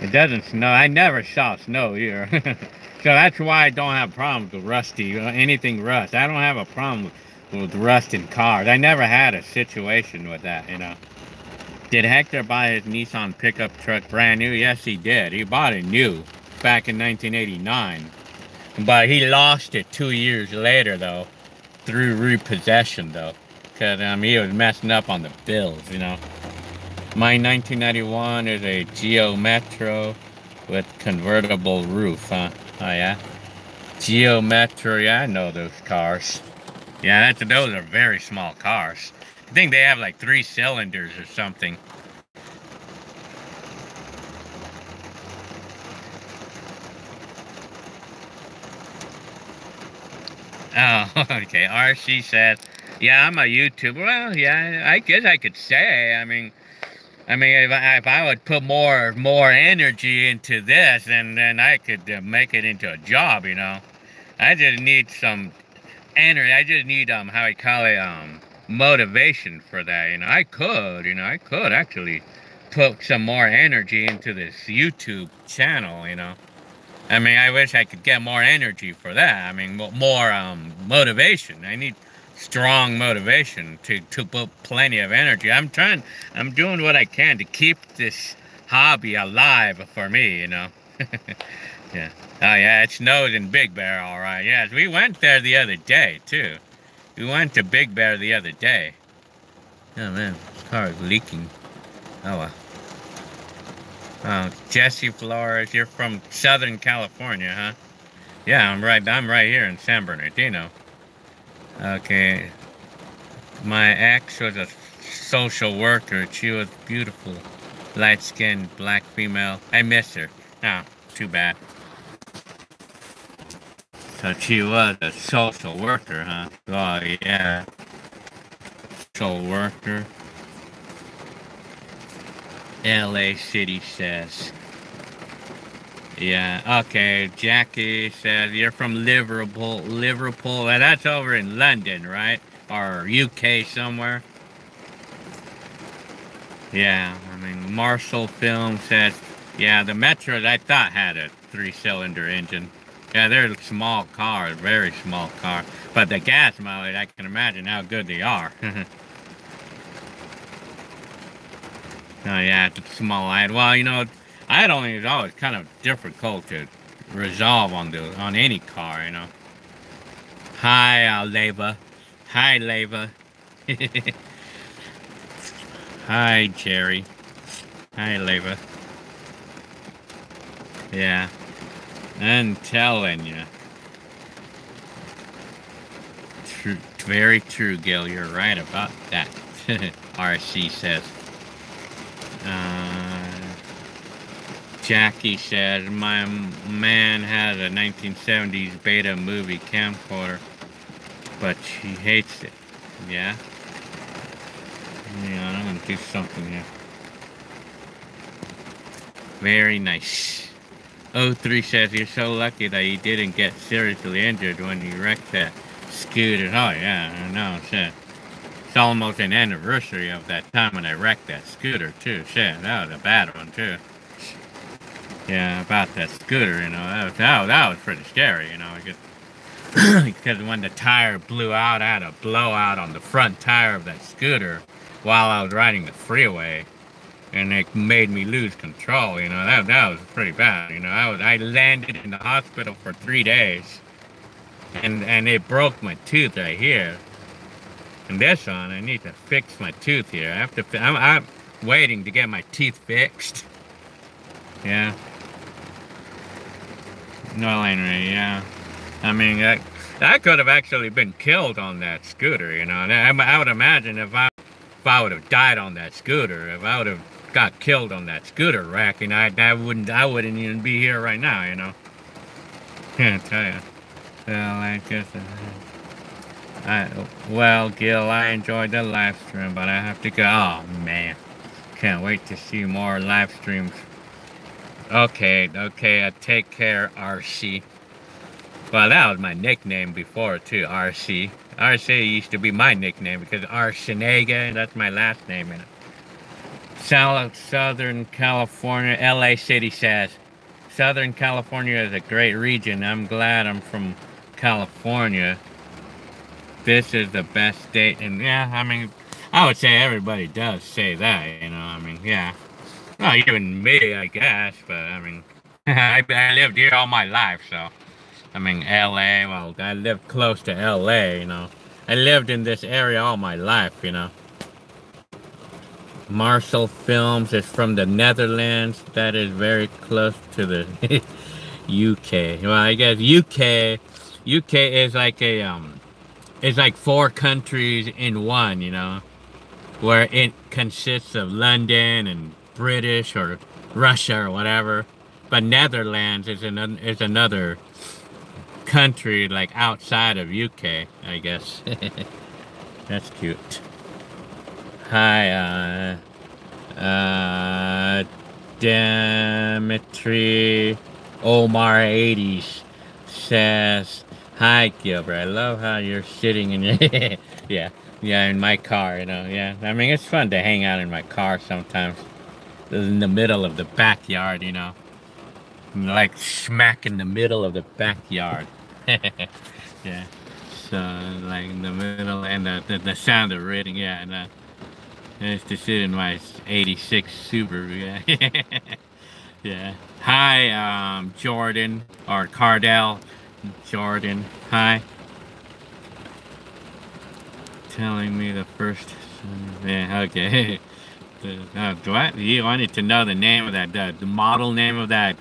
It doesn't snow. I never saw snow here. So that's why I don't have problems with rusty, anything rust. I don't have a problem with rust in cars. I never had a situation with that, you know. Did Hector buy his Nissan pickup truck brand new? Yes, he did. He bought it new back in 1989. But he lost it 2 years later, though, through repossession, though. Because he was messing up on the bills, you know. My 1991 is a Geo Metro with convertible roof, huh? Oh, yeah? Geo Metro, yeah, I know those cars. Yeah, those are very small cars. I think they have like 3 cylinders or something. Oh, okay. RC said, yeah, I'm a YouTuber. Well, yeah, I guess I could say. I mean, if I would put more energy into this, then I could make it into a job, you know. I just need some energy. I just need how I call it motivation for that, you know. I could actually put some more energy into this YouTube channel, you know. I mean, I wish I could get more energy for that. I mean, more motivation. I need strong motivation to put plenty of energy. I'm doing what I can to keep this hobby alive for me, you know. Yeah. Oh yeah, it snows in Big Bear, all right. Yes, we went there the other day too. We went to Big Bear the other day. Oh man, this car is leaking. Oh well. Oh, Jesse Flores, you're from Southern California, huh? Yeah, I'm right here in San Bernardino. Okay. My ex was a social worker. She was beautiful. Light-skinned, black female. I miss her. Oh, too bad. So she was a social worker, huh? Oh, yeah. Social worker. LA City says. Yeah, okay. Jackie says you're from Liverpool. That's over in London, right? Or UK somewhere. Yeah, I mean, Marshall Film says, yeah, the Metros I thought had a 3-cylinder engine. Yeah, they're a small car, very small car. But the gas mileage, I can imagine how good they are. Oh yeah, it's small. Well, you know, idling is always kind of difficult to resolve on any car, you know. Hi, Leva. Hi, Leva. Hi, Jerry. Hi, Leva. Yeah, I'm telling you. True, very true, Gil. You're right about that. RC says. Jackie says, my man has a 1970s beta movie camcorder, but she hates it. Yeah? Yeah, I'm gonna do something here. Very nice. 03 says, you're so lucky that you didn't get seriously injured when you wrecked that scooter. Oh yeah, I know, shit. It's almost an anniversary of that time when I wrecked that scooter too. Shit, that was a bad one too. Yeah, about that scooter, you know, that was pretty scary, you know, because when the tire blew out, I had a blowout on the front tire of that scooter while I was riding the freeway, and it made me lose control, you know, that was pretty bad, you know, I landed in the hospital for 3 days, and it broke my tooth right here, and this one, I need to fix my tooth here, I'm waiting to get my teeth fixed, yeah. No lane rate, yeah. I mean, I could have actually been killed on that scooter, you know. And I would imagine if I would have died on that scooter, if I would have got killed on that scooter wreck, and I wouldn't even be here right now, you know. Can't tell you. Well, I guess. Well, Gil, I enjoyed the live stream, but I have to go. Oh man, can't wait to see more live streams. Okay, take care, RC. Well, that was my nickname before, too, RC. RC used to be my nickname because Arsenega, that's my last name in it. Southern California, LA City says, Southern California is a great region. I'm glad I'm from California. This is the best state. And yeah, I mean, I would say everybody does say that, you know, I mean, yeah. Well, even me, I guess, but I mean, I lived here all my life, so. I mean, LA, well, I lived close to LA, you know. I lived in this area all my life, you know. Marshall Films is from the Netherlands. That is very close to the UK. Well, I guess UK is like it's like 4 countries in one, you know. Where it consists of London and British or Russia or whatever, but Netherlands is another country like outside of UK, I guess. That's cute. Hi, Dimitri Omar 80s says, hi Gilbert, I love how you're sitting in your yeah, in my car, you know, yeah. I mean, it's fun to hang out in my car sometimes. In the middle of the backyard, you know. Like smack in the middle of the backyard. Yeah. So, like in the middle, and the sound of reading, yeah. And I used to sit in my 86 Subaru, yeah. Yeah. Hi, Jordan, or Cardell. Jordan, hi. Telling me the first, yeah, okay. You wanted to know the name of that, the model name of that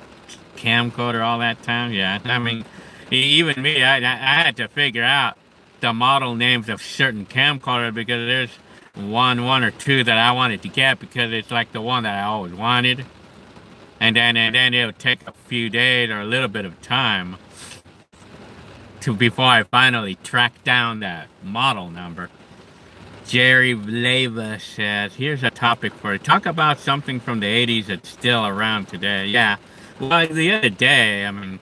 camcorder all that time? Yeah, I mean, even me, I had to figure out the model names of certain camcorders because there's one or two that I wanted to get because it's like the one that I always wanted. And then it would take a few days or a little bit of time before I finally tracked down that model number. Jerry Leva says, here's a topic for you. Talk about something from the 80s that's still around today. Yeah. Well, the other day, I mean,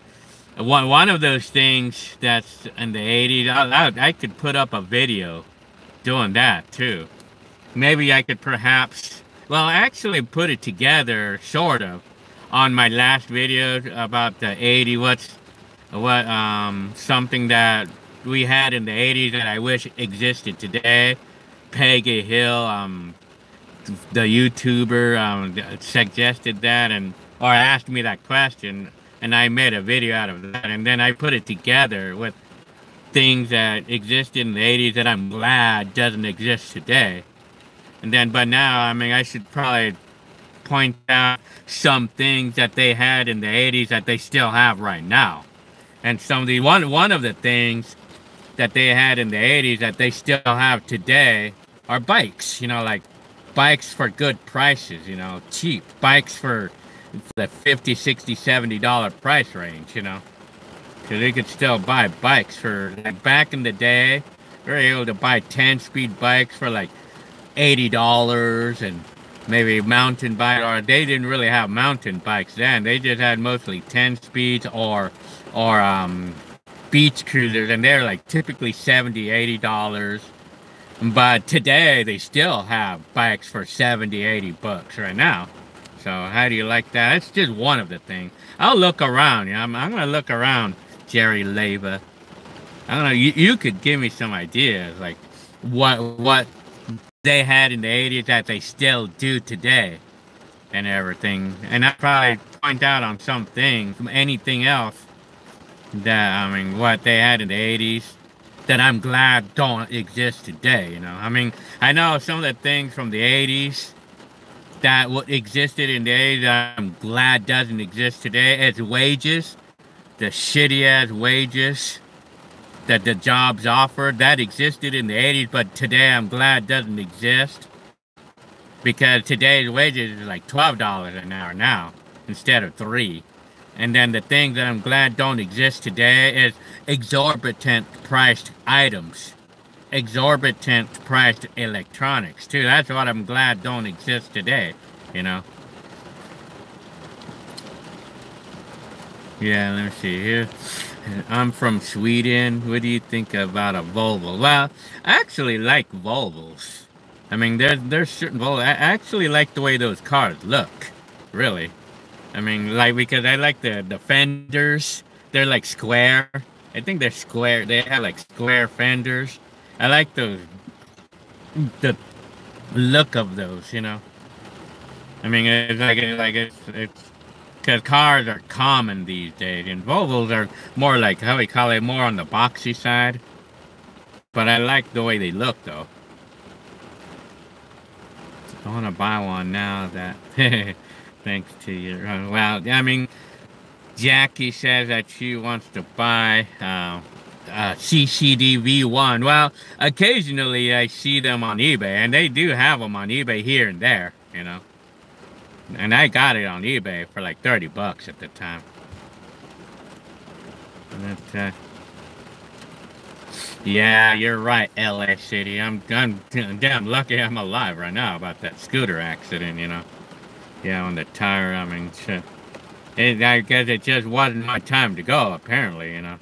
one of those things that's in the 80s, I could put up a video doing that, too. Maybe I could perhaps Well, I actually put it together, sort of, on my last video about the 80. Something that we had in the 80s that I wish existed today. Peggy Hill, the YouTuber, suggested that or asked me that question, and I made a video out of that, and then I put it together with things that existed in the 80s that I'm glad doesn't exist today. And then, but now, I mean, I should probably point out some things that they had in the 80s that they still have right now. And some of the one of the things that they had in the 80s that they still have today are bikes, you know, like bikes for good prices, you know, cheap bikes for the $50, $60, $70 price range, you know. So they could still buy bikes for, like back in the day, they were able to buy 10-speed bikes for like $80 and maybe mountain bike, or they didn't really have mountain bikes then. They just had mostly 10 speeds or beach cruisers, and they're like typically $70, $80. But today they still have bikes for 70, 80 bucks right now. So how do you like that? It's just one of the things. I'll look around. You know, I'm gonna look around, Jerry Leva. I don't know. You could give me some ideas, like what they had in the 80s that they still do today and everything. And I'll probably point out on some things, anything else that, I mean, what they had in the 80s that I'm glad don't exist today, you know. I mean, I know some of the things from the 80s that what existed in the 80s that I'm glad doesn't exist today. It's wages, the shitty-ass wages that the jobs offered. That existed in the 80s, but today I'm glad doesn't exist. Because today's wages is like $12 an hour now, instead of $3. And then the thing that I'm glad don't exist today is exorbitant priced items. Exorbitant priced electronics, too. That's what I'm glad don't exist today, you know. Yeah, let me see here. I'm from Sweden. What do you think about a Volvo? Well, I actually like Volvos. I mean, there's certain Volvos. I actually like the way those cars look, really. I mean, like, because I like the fenders. They're like square. I think they're square. They have like square fenders. I like the look of those, you know. I mean, it's because cars are common these days, and Volvos are more like, how we call it, more on the boxy side. But I like the way they look, though. I want to buy one now that, thanks to you. Well, I mean, Jackie says that she wants to buy CCD V1. Well, occasionally I see them on eBay, and they do have them on eBay here and there, you know. And I got it on eBay for like 30 bucks at the time. But, yeah, you're right, LA City. I'm damn lucky I'm alive right now about that scooter accident, you know. Yeah, on the tire, I mean, shit. I guess it just wasn't my time to go, apparently, you know.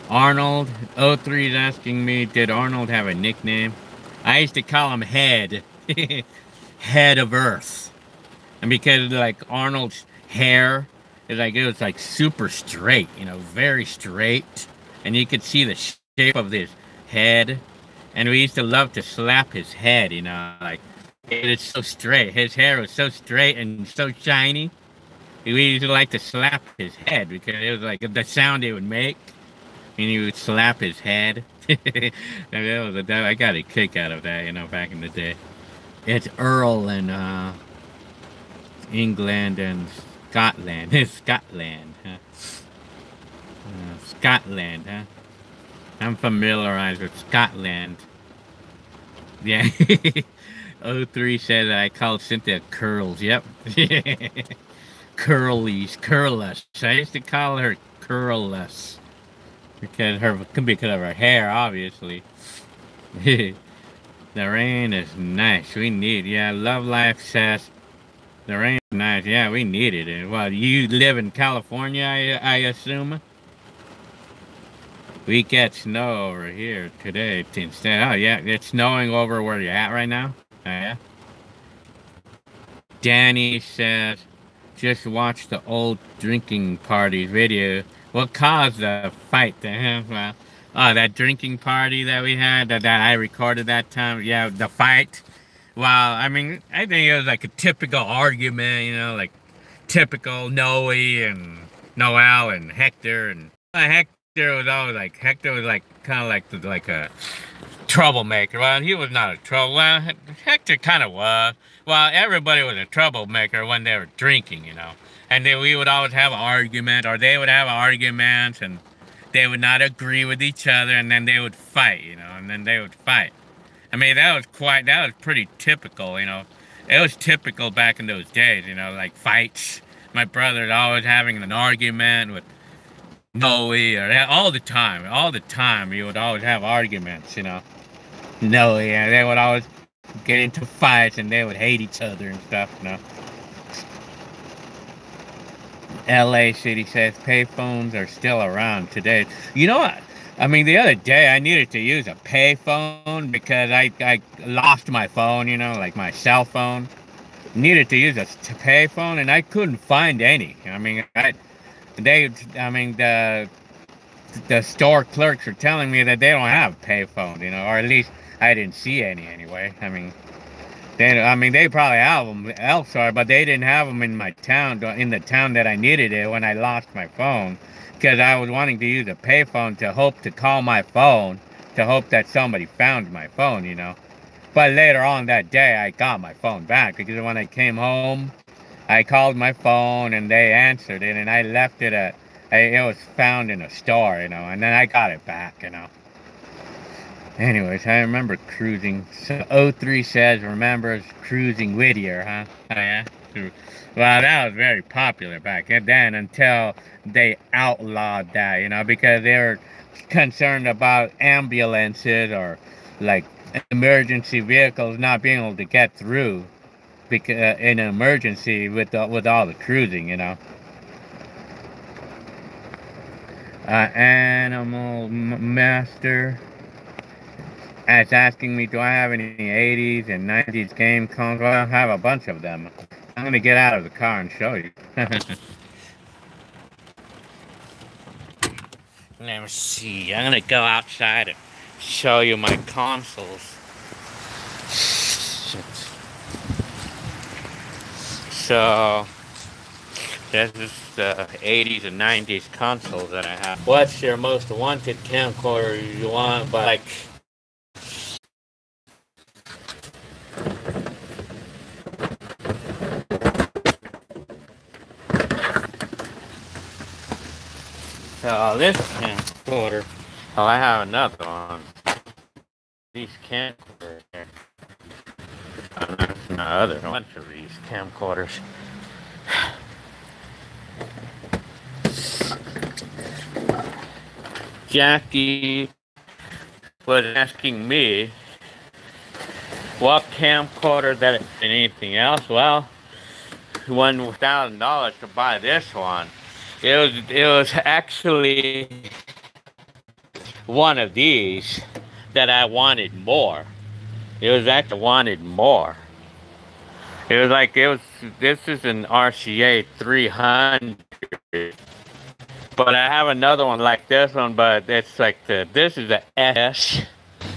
Arnold 03 is asking me, did Arnold have a nickname? I used to call him Head. Head of Earth. And because, like, Arnold's hair is like, it was like super straight, you know, very straight. And you could see the shape of his head. And we used to love to slap his head, you know, like, it's so straight. His hair was so straight and so shiny. We used to like to slap his head because it was like the sound it would make. And he would slap his head. I got a kick out of that, you know, back in the day. It's Earl in England and Scotland. Scotland, huh? Scotland, huh? I'm familiarized with Scotland. Yeah. 03 says I called Cynthia Curls. Yep. Curlies. Curless. I used to call her Curless. Because of her hair, obviously. The rain is nice. We need, yeah, Love Life says the rain is nice. Yeah, we needed it. Well, you live in California, I assume? We get snow over here today instead. Oh, yeah, it's snowing over where you're at right now? Oh, yeah? Danny says, just watch the old drinking parties video. What caused the fight to him? Well, oh, that drinking party that we had, that I recorded that time. Yeah, the fight. Well, I mean, I think it was like a typical argument, you know, like typical Noe and Noel and Hector. And Hector was always like, kind of like a troublemaker. Well, he was not a trouble. Well, Hector kind of was. Well, everybody was a troublemaker when they were drinking, you know. And then we would always have an argument, or they would have arguments, and they would not agree with each other, and then they would fight, you know, and then they would fight. I mean, that was pretty typical, you know. It was typical back in those days, you know, like fights. My brother's always having an argument with Noe, or all the time, you would always have arguments, you know. No, yeah, they would always get into fights and they would hate each other and stuff, you know. LA City says payphones are still around today. You know what? I mean, the other day I needed to use a payphone because I lost my phone, you know, like my cell phone. Needed to use a payphone and I couldn't find any. I mean, the store clerks are telling me that they don't have payphones, you know, or at least I didn't see any anyway. I mean, they probably have them elsewhere, but they didn't have them in my town, in the town that I needed it when I lost my phone, because I was wanting to use a payphone to hope to call my phone, to hope that somebody found my phone, you know. But later on that day, I got my phone back, because when I came home, I called my phone and they answered it, and I left it it was found in a store, you know, and then I got it back, you know. Anyways, I remember cruising. So 03 says remembers cruising Whittier, huh? Oh yeah? Well, that was very popular back then until they outlawed that, you know, because they were concerned about ambulances or like emergency vehicles not being able to get through because in an emergency with all the cruising, you know. Animal Master is asking me, do I have any 80s and 90s game consoles? I have a bunch of them. I'm going to get out of the car and show you. Let me see. I'm going to go outside and show you my consoles. So, this is the 80s and 90s consoles that I have. What's your most wanted camcorder you want? But like, so this camcorder. Oh, I have another one. These camcorders here. Another bunch of these camcorders. Jackie was asking me what camcorder that and anything else. Well, $1,000 to buy this one. It was actually one of these that I wanted more. It was actually wanted more. This is an RCA 300. But I have another one like this one, but it's like this is the S.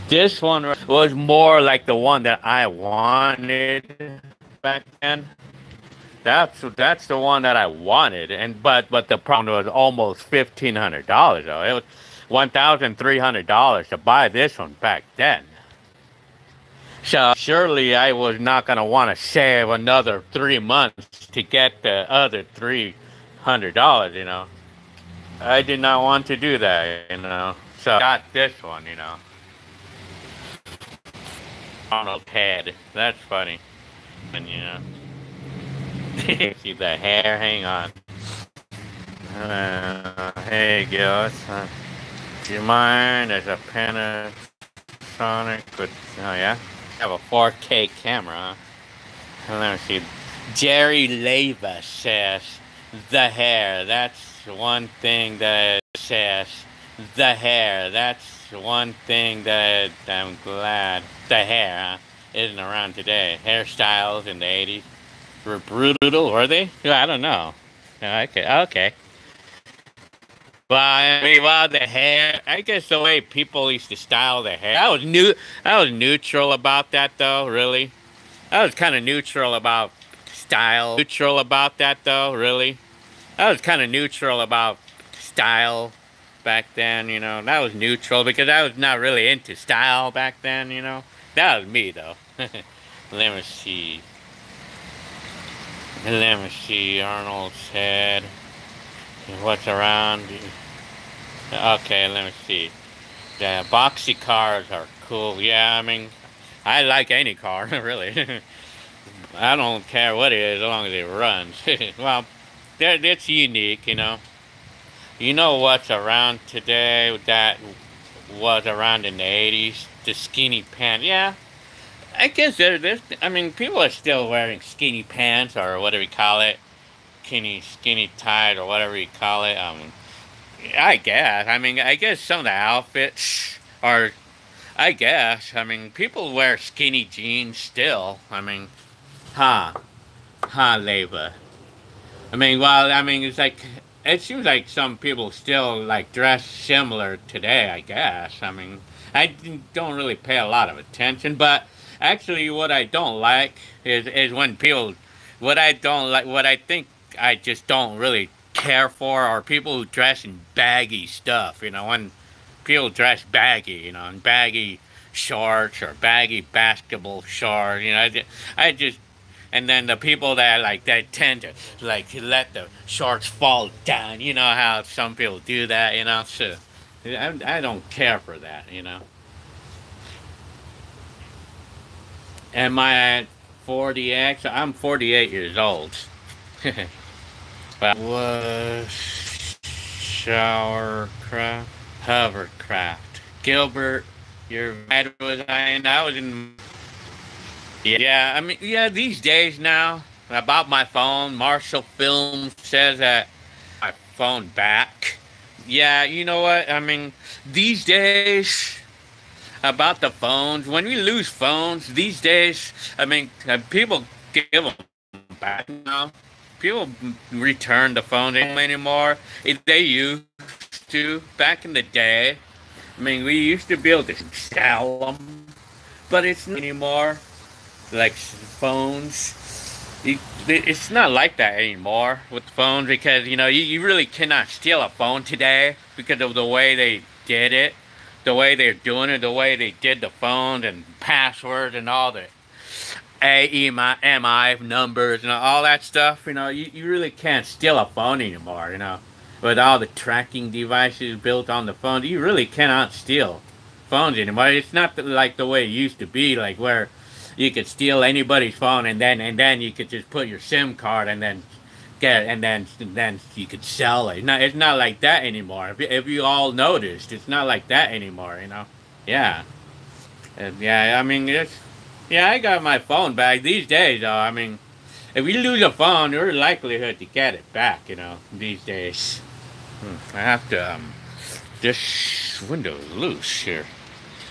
This one was more like the one that I wanted back then. That's the one that I wanted, but the problem was almost $1,500 though. It was $1,300 to buy this one back then. So surely I was not gonna want to save another 3 months to get the other $300, you know. I did not want to do that, you know. So I got this one, you know. Arnold head. That's funny. And you know. See the hair? Hang on. Hey, Gil. Do you mind? There's a Panasonic with. Oh, yeah? I have a 4K camera. Let me see. Jerry Leva says the hair. That's one thing that says the hair. That's one thing that I'm glad the hair isn't around today. Hairstyles in the 80s. Brutal, were they? Yeah, I don't know. Okay. Well, I mean, well, the hair. I guess the way people used to style their hair. I was neutral about that, though. Really, I was kind of neutral about style. Neutral about that, though. Really, I was kind of neutral about style back then. You know, that was neutral because I was not really into style back then. You know, that was me, though. Let me see. Let me see. Arnold's head. What's around? Okay, let me see. The boxy cars are cool. Yeah, I mean, I like any car, really. I don't care what it is as long as it runs. Well, it's unique, you know. You know what's around today that was around in the 80s? The skinny pants. Yeah, I guess I mean, people are still wearing skinny pants or whatever you call it. Skinny tight or whatever you call it. I guess. I mean, I guess some of the outfits are. I guess. I mean, people wear skinny jeans still. I mean, Leva. I mean, well, I mean, it's like it seems like some people still like dress similar today. I guess. I mean, I don't really pay a lot of attention, but actually, what I don't like is when people. What I don't like. What I think I just don't really care for are people who dress in baggy stuff. You know, when people dress baggy, you know, in baggy shorts or baggy basketball shorts. You know, I just and then the people that that tend to like let the shorts fall down. You know how some people do that. You know, so I don't care for that. You know. Am I at 40X? I'm 48 years old. But was showercraft, hovercraft. Gilbert, you're mad was I was in. Yeah, I mean, yeah. These days now, about my phone, Marshall Film says that my phone back. Yeah, you know what? I mean, these days about the phones. When we lose phones these days, I mean, people give them back now. People return the phone anymore. They used to back in the day. I mean, we used to be able to sell them, but it's not anymore. Like phones, it's not like that anymore with phones because you know you really cannot steal a phone today because of the way they did it. The way they're doing it, the way they did the phone and passwords and all the AEMI numbers and all that stuff, you know, you really can't steal a phone anymore, you know. With all the tracking devices built on the phone, you really cannot steal phones anymore. It's not like the way it used to be, like where you could steal anybody's phone and then you could just put your SIM card and then then you could sell it. No, it's not like that anymore. If you all noticed, it's not like that anymore. You know, yeah, yeah. I mean, yeah. I got my phone back these days. Though, I mean, if you lose a phone, there's likelihood to get it back. You know, these days. I have to. This window is loose here.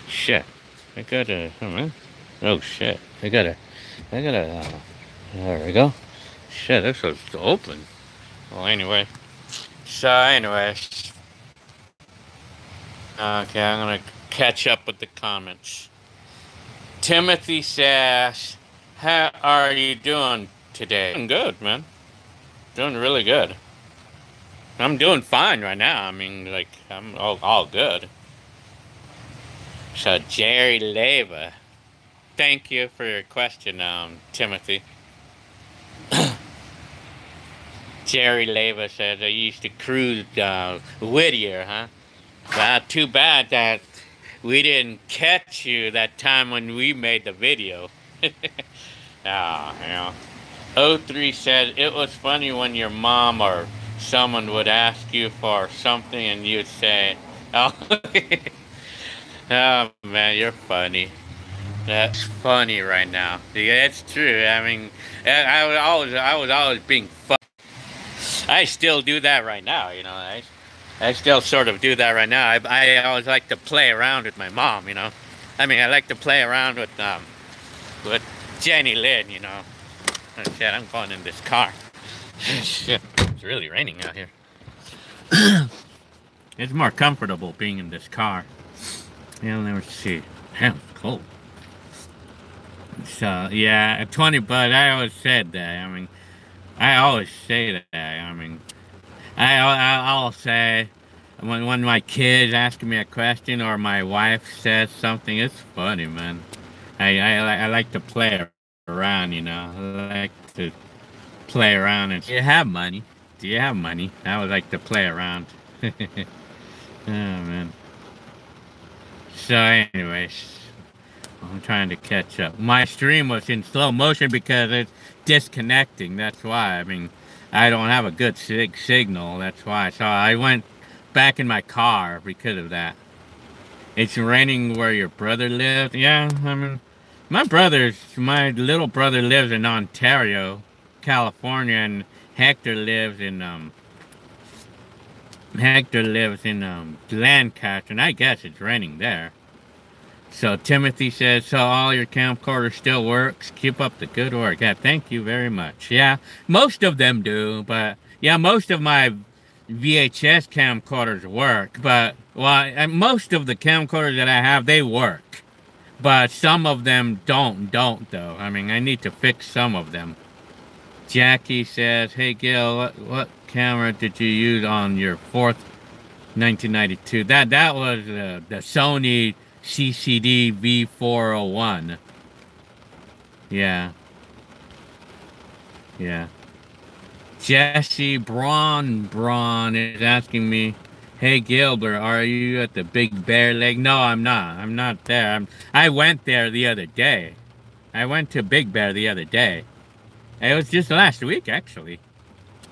Shit. I gotta. Oh shit. I gotta. There we go. Shit, this was open. Well, anyway. So, anyways. Okay, I'm gonna catch up with the comments. Timothy says, how are you doing today? Doing good, man. Doing really good. I'm doing fine right now. I mean, like, I'm all good. So, Jerry Leva. Thank you for your question, Timothy. Jerry Leva says, I used to cruise Whittier, huh? Well, too bad that we didn't catch you that time when we made the video. Yeah. O3 says, it was funny when your mom or someone would ask you for something and you'd say, oh, oh man, you're funny. That's funny right now. Yeah, it's true. I mean, I was always being funny. I still do that right now, you know. I still sort of do that right now. I always like to play around with my mom, you know. I mean, I like to play around with Jenny Lynn, you know. Oh, shit, I'm going in this car. Shit, it's really raining out here. It's more comfortable being in this car. Yeah, let's see. Damn, it's cold. So, yeah, 20 bucks. I always said that. I mean, I always say that. I mean, I'll say when my kids ask me a question or my wife says something, it's funny, man. I like to play around, you know. I like to play around and, do you have money? Do you have money? I would like to play around. Oh, man. So, anyways, I'm trying to catch up. My stream was in slow motion because it's disconnecting. That's why. I mean, I don't have a good signal. That's why. So I went back in my car because of that. It's raining where your brother lives. Yeah, I mean, my little brother lives in Ontario, California, and Hector lives in Lancaster, and I guess it's raining there. So Timothy says, so all your camcorder still works? Keep up the good work. Yeah, thank you very much. Yeah, most of them do, but yeah, most of my VHS camcorders work, but well, most of the camcorders that I have, they work. But some of them don't though. I mean, I need to fix some of them. Jackie says, hey Gil, what camera did you use on your fourth 1992? That was the Sony CCD V401. Yeah. Yeah. Jesse Braun is asking me, hey Gilbert, are you at the Big Bear Lake? No, I'm not. I'm not there. I went there the other day. I went to Big Bear the other day. It was just last week, actually.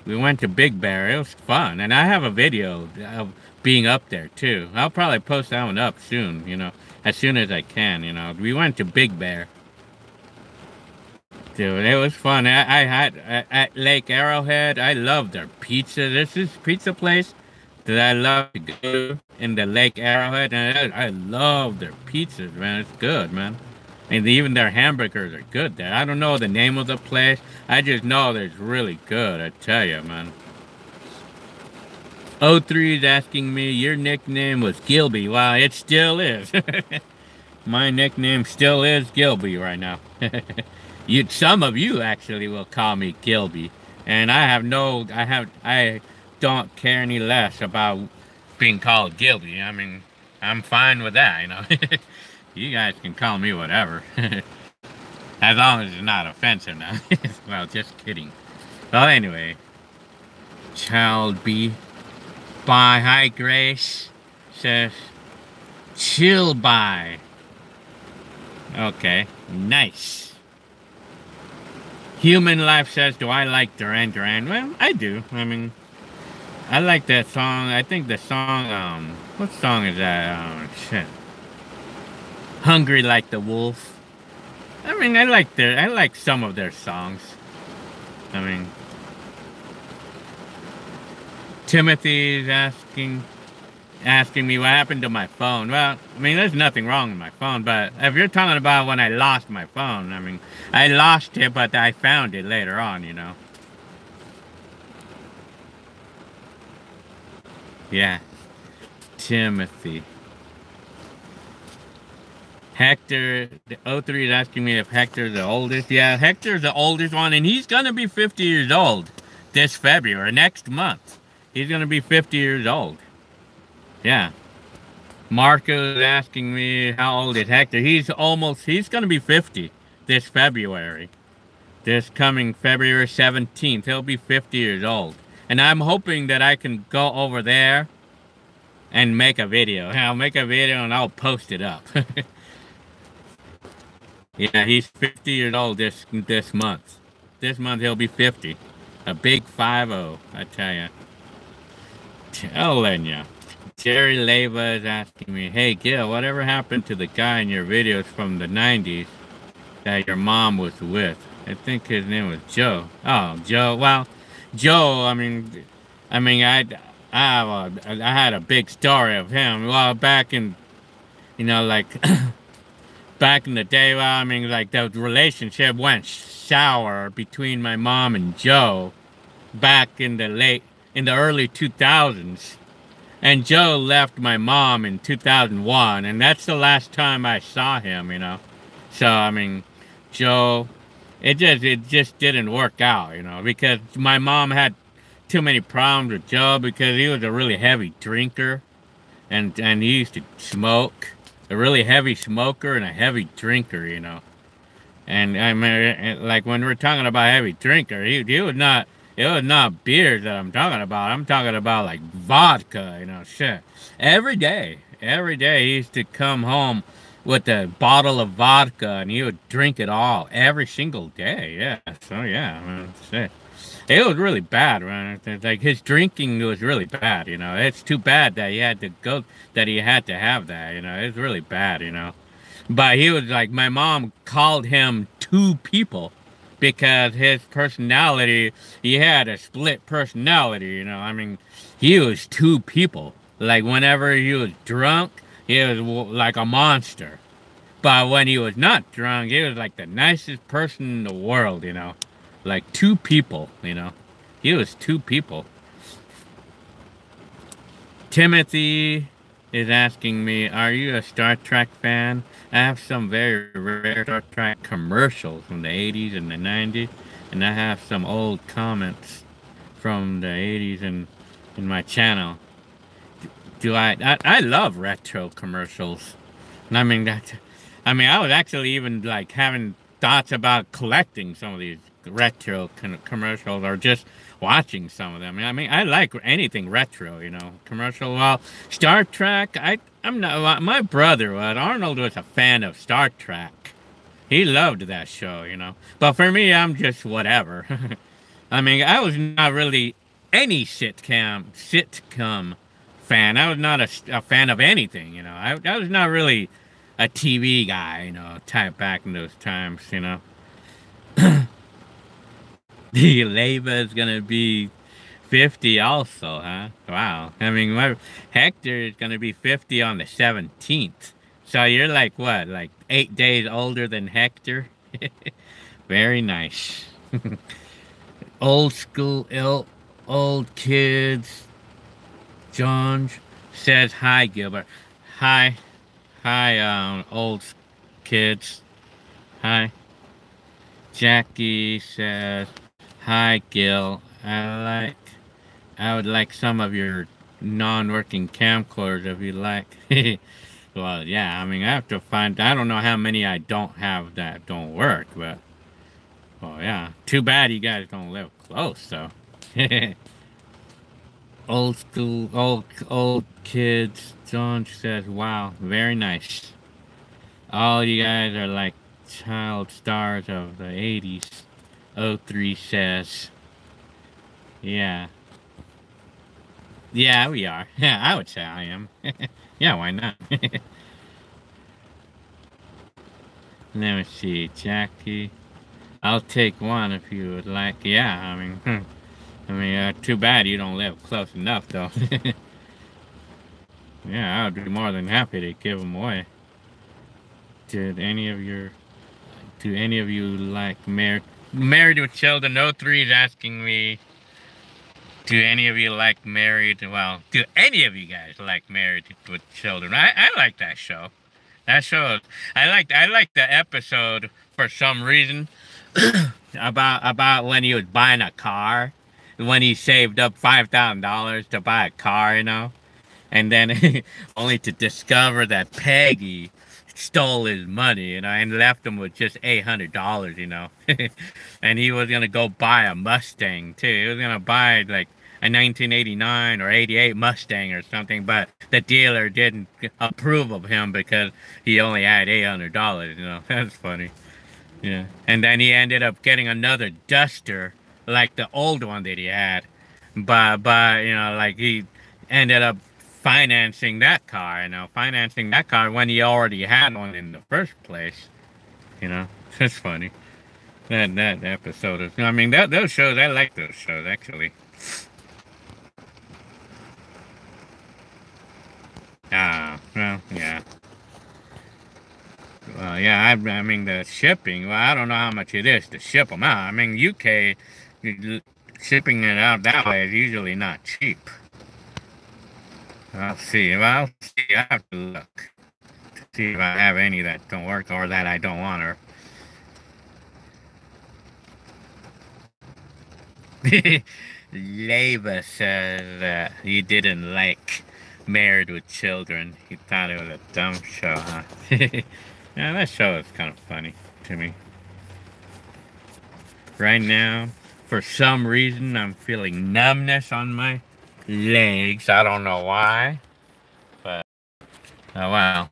We went to Big Bear. It was fun. And I have a video of being up there, too. I'll probably post that one up soon, you know, as soon as I can, you know. We went to Big Bear. Dude, it was fun. I had at Lake Arrowhead, I love their pizza. This is pizza place that I love to go to in the Lake Arrowhead. And I love their pizzas, man. It's good, man. And even their hamburgers are good there. I don't know the name of the place. I just know that it's really good, I tell you, man. O3 is asking me, your nickname was Gilby. Well, it still is. My nickname still is Gilby right now. Some of you actually will call me Gilby. And I don't care any less about being called Gilby. I mean, I'm fine with that, you know. You guys can call me whatever. As long as it's not offensive now. Well, just kidding. Well, anyway. Child B. Bye. Hi, Grace. Says, chill by. Okay. Nice. Human Life says, do I like Duran Duran? Well, I do. I mean, I like that song. I think the song, what song is that? Oh, shit. Hungry Like the Wolf. I mean, I like some of their songs. I mean, Timothy is asking me what happened to my phone. Well, I mean, there's nothing wrong with my phone, but if you're talking about when I lost my phone, I mean, I lost it, but I found it later on, you know. Yeah. Timothy. Hector, the O3 is asking me if Hector's the oldest. Yeah, Hector's the oldest one, and he's going to be 50 years old this February, next month. He's going to be 50 years old. Yeah. Marco is asking me how old is Hector. He's going to be 50 this February. This coming February 17th, he'll be 50 years old. And I'm hoping that I can go over there and make a video. I'll make a video and I'll post it up. Yeah, he's 50 years old this month. This month he'll be 50. A big 5-0, I tell ya. Telling ya. Jerry Leva is asking me, hey Gil, whatever happened to the guy in your videos from the 90s that your mom was with? I think his name was Joe. Oh, Joe. Well, Joe, I mean, I had a big story of him. Well, back in, you know, like back in the day, well, I mean, like the relationship went sour between my mom and Joe back in the early 2000s. And Joe left my mom in 2001, and that's the last time I saw him, you know. So, I mean, Joe, it just didn't work out, you know, because my mom had too many problems with Joe because he was a really heavy drinker and he used to smoke, a really heavy smoker and a heavy drinker, you know. And I mean, like when we're talking about heavy drinker, he was not. It was not beers that I'm talking about. I'm talking about like vodka, you know, shit. Every day he used to come home with a bottle of vodka and he would drink it all every single day. Yeah. So yeah, I mean, shit. It was really bad, man. Like his drinking was really bad, you know. It's too bad that he had to go, that he had to have that, you know. It's really bad, you know. But he was like, my mom called him two people because his personality, he had a split personality, you know. I mean, he was two people. Like whenever he was drunk, he was like a monster. But when he was not drunk, he was like the nicest person in the world, you know. Like two people, you know. He was two people. Timothy is asking me, are you a Star Trek fan? I have some very rare Star Trek commercials from the 80s and the 90s, and I have some old comments from the 80s in my channel. I love retro commercials. And I mean, I was actually even like having thoughts about collecting some of these retro commercials or just watching some of them. I mean, I like anything retro, you know, commercial. Well, Star Trek, I'm not, my brother was, Arnold was a fan of Star Trek. He loved that show, you know. But for me, I'm just whatever. I mean, I was not really any sitcom fan. I was not a fan of anything, you know. I was not really a TV guy, you know, type back in those times, you know. The Leva is gonna be 50 also, huh? Wow. I mean, Hector is gonna be 50 on the 17th. So you're like what, like 8 days older than Hector? Very nice. Old school, old kids. John says hi, Gilbert. Hi. Hi, old kids. Hi. Jackie says, hi, Gil. I would like some of your non-working camcorders if you like. Well, yeah, I mean, I have to find, I don't know how many I don't have that don't work, but, well, yeah. Too bad you guys don't live close, so. Old school, old kids. John says, wow, very nice. All you guys are like child stars of the 80s. O3 says, yeah. Yeah, we are. Yeah, I would say I am. Yeah, why not? Let me see, Jackie. I'll take one if you would like. Yeah, I mean, too bad you don't live close enough, though. Yeah, I would be more than happy to give them away. Did any of your, do any of you like married with children? O3 is asking me, do any of you like married? Well, do any of you guys like married with children? I like that show. That show, I like the episode for some reason about when he was buying a car, when he saved up $5,000 to buy a car, you know, and then only to discover that Peggy stole his money, you know, and left him with just $800, you know, and he was gonna go buy a Mustang too. He was gonna buy like a 1989 or 88 Mustang or something, but the dealer didn't approve of him because he only had $800, you know. That's funny. Yeah. And then he ended up getting another Duster like the old one that he had. But you know, like he ended up financing that car, you know, financing that car when he already had one in the first place. You know, it's funny. That episode is, I mean, those shows, I like those shows actually. Ah, well, yeah. Well, yeah, I mean, the shipping, well, I don't know how much it is to ship them out. I mean, UK, shipping it out that way is usually not cheap. I'll see. Well, I'll see. I have to look to see if I have any that don't work or that I don't want her. Leva says that he didn't like Married with Children. He thought it was a dumb show, huh? Yeah, that show is kind of funny to me. Right now, for some reason, I'm feeling numbness on my legs. I don't know why, but oh well.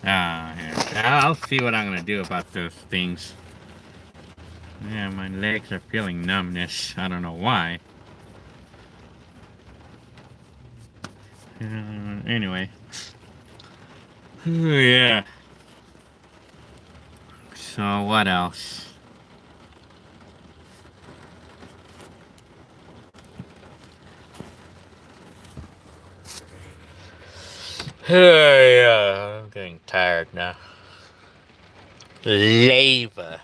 Here. I'll see what I'm gonna do about those things. Yeah, my legs are feeling numbness. I don't know why. Anyway. Yeah. So what else? Yeah, I'm getting tired now. Leva.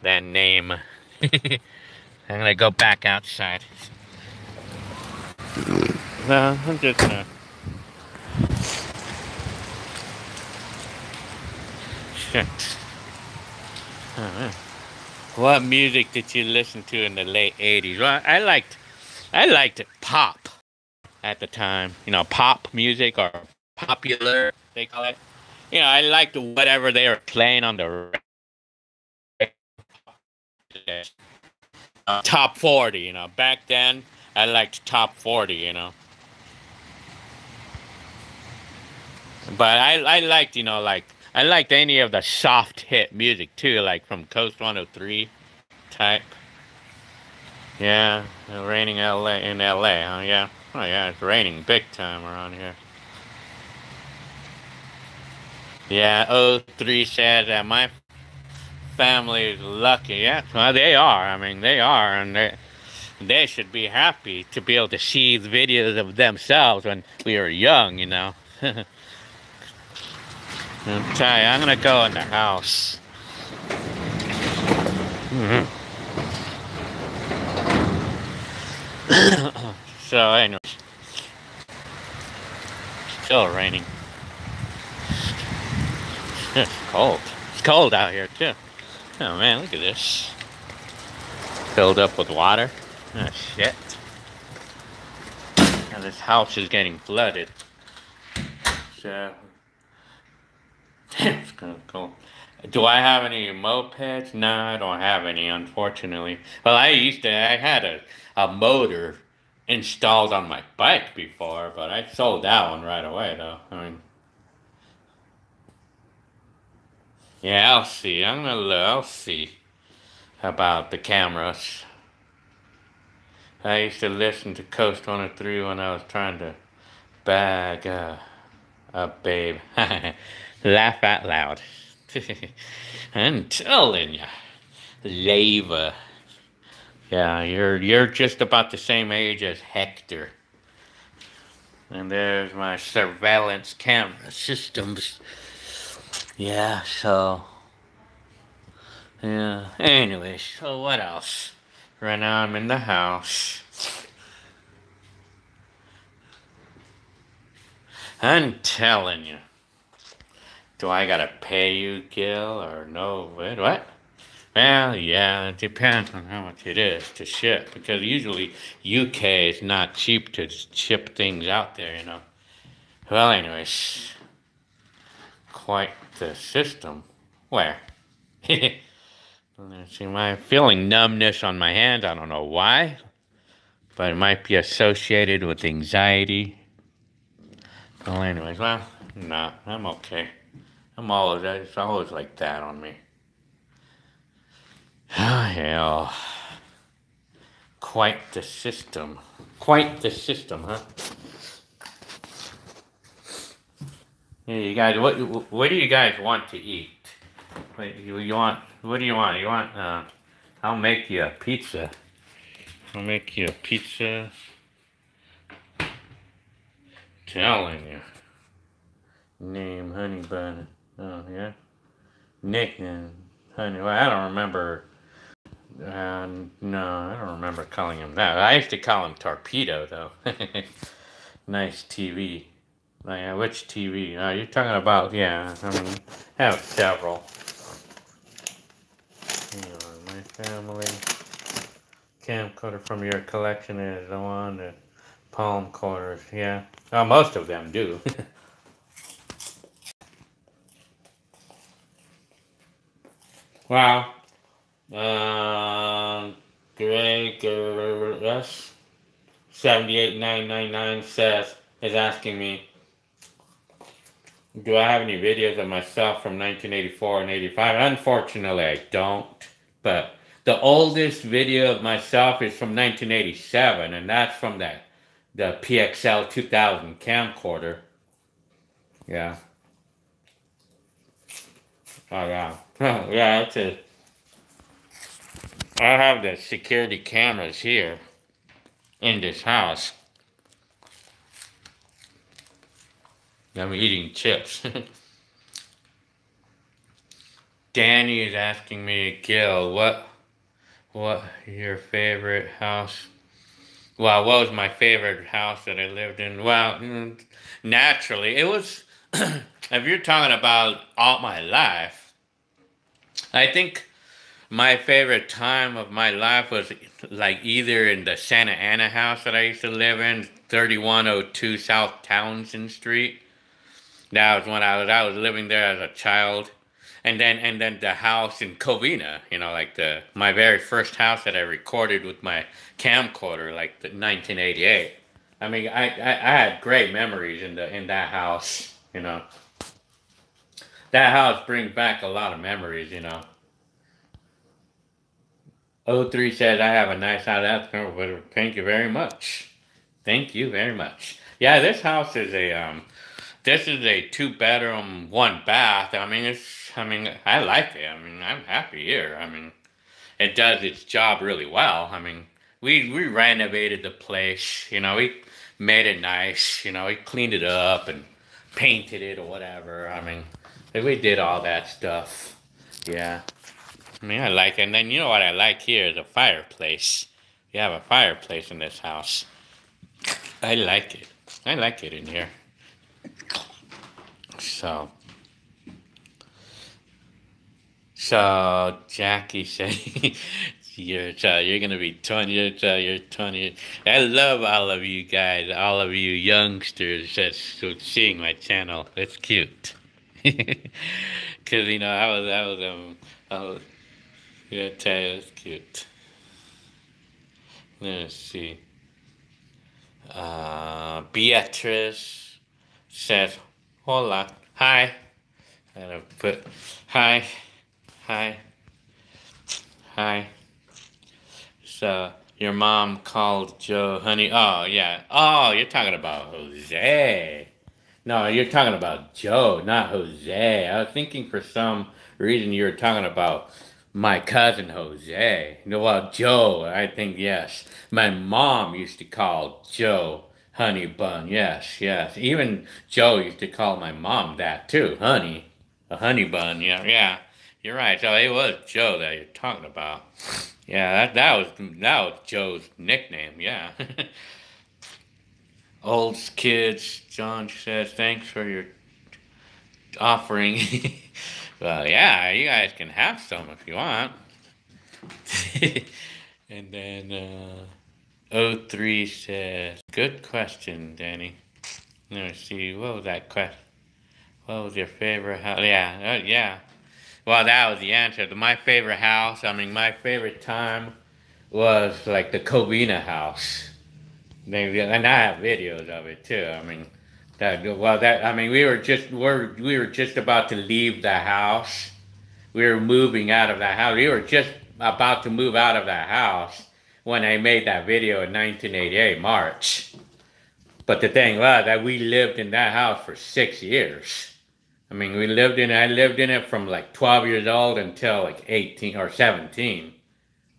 That name. I'm gonna go back outside. No, I'm just gonna. Shit. What music did you listen to in the late '80s? Well, I liked pop at the time. You know, pop music or popular, they call it. You know, I liked whatever they were playing on the top 40. You know, back then I liked top 40. You know, but I liked, you know, like I liked any of the soft hit music too, like from Coast 103 type. Yeah, raining LA in LA, huh? Yeah. Oh yeah, it's raining big time around here. Yeah, O3 said that my family is lucky. Yeah, well they are. I mean, they are, and they should be happy to be able to see the videos of themselves when we were young, you know. I'll tell you, I'm gonna go in the house. So anyway, still raining. It's cold. It's cold out here too. Oh man, look at this. Filled up with water. Oh shit. And this house is getting flooded. So it's kind of cool. Do I have any mopeds? No, I don't have any, unfortunately. Well, I had a motor installed on my bike before, but I sold that one right away, though. I mean, yeah, I'll see. I'll see about the cameras. I used to listen to Coast 103 when I was trying to bag a babe. Laugh out loud. I'm telling ya, Leva. Yeah, you're just about the same age as Hector. And there's my surveillance camera systems. Yeah, so yeah. Anyway, so what else? Right now I'm in the house. I'm telling you. Do I gotta pay you, Gil, or no? What? Well, yeah, it depends on how much it is to ship, because usually UK is not cheap to ship things out there, you know. Well, anyways, quite the system. Where? Let's see, I'm feeling numbness on my hand. I don't know why, but it might be associated with anxiety. Well, anyways, no, I'm okay. It's always like that on me. Hell. Quite the system. Quite the system, huh? Yeah, you guys, what do you guys want to eat? What do you want? I'll make you a pizza. Telling you. Name Honey Bun. Oh, yeah. Nickname Honey. Well, I don't remember. No, I don't remember calling him that. I used to call him Torpedo, though. Nice TV. Which TV? You're talking about, yeah, I mean, I have several. My family. Camcorder from your collection is the one, the palm quarters, yeah. Most of them do. Wow. Greg S 78999 is asking me, do I have any videos of myself from 1984 and 85? Unfortunately, I don't. But the oldest video of myself is from 1987, and that's from the PXL 2000 camcorder. Yeah. Oh, yeah. Yeah, that's it. I have the security cameras here in this house. I'm eating chips. Danny is asking me, Gil, what your favorite house? Well, what was my favorite house that I lived in? Well, naturally, it was, if you're talking about all my life, I think my favorite time of my life was like either in the Santa Ana house that I used to live in, 3102 South Townsend Street. That was when I was living there as a child. And then the house in Covina, like my very first house that I recorded with my camcorder, like the 1988. I mean, I had great memories in that house, That house brings back a lot of memories, O3 says, I have a nice house. Thank you very much. Thank you very much. Yeah, this house is a 2-bedroom, 1-bath. I mean, I like it. I mean, I'm happy here. I mean, it does its job really well. I mean, we renovated the place, we made it nice, we cleaned it up and painted it or whatever. I mean, we did all that stuff. Yeah. I mean, I like it. And then you know what I like here is a fireplace. You have a fireplace in this house. I like it. I like it in here. So Jackie said, you're gonna be 20. You're 20. I love all of you guys, all of you youngsters that's seeing my channel. It's cute. Cause I was gonna tell you it's cute. Let's see. Beatrice says, hola, hi. I'm gonna put hi. So your mom called Joe honey. Oh yeah. Oh, you're talking about Jose. No, you're talking about Joe, not Jose. I was thinking for some reason you were talking about my cousin Jose. Well, Joe, I think, yes. My mom used to call Joe Honey Bun. Yes. Even Joe used to call my mom that too, honey. A honey bun, yeah. You're right. So it was Joe that you're talking about. Yeah, that was Joe's nickname, yeah. Old kids, John says, thanks for your offering. Well, yeah, you guys can have some if you want. And then O3 says, good question, Danny. Let me see, what was that question? What was your favorite house? Yeah. Well, that was the answer. My favorite house, my favorite time was like the Covina house. And I have videos of it too. We were just about to leave the house. We were moving out of that house. We were just about to move out of that house when I made that video in 1988, March. But the thing was that we lived in that house for 6 years. I lived in it from like 12 years old until like 18 or 17.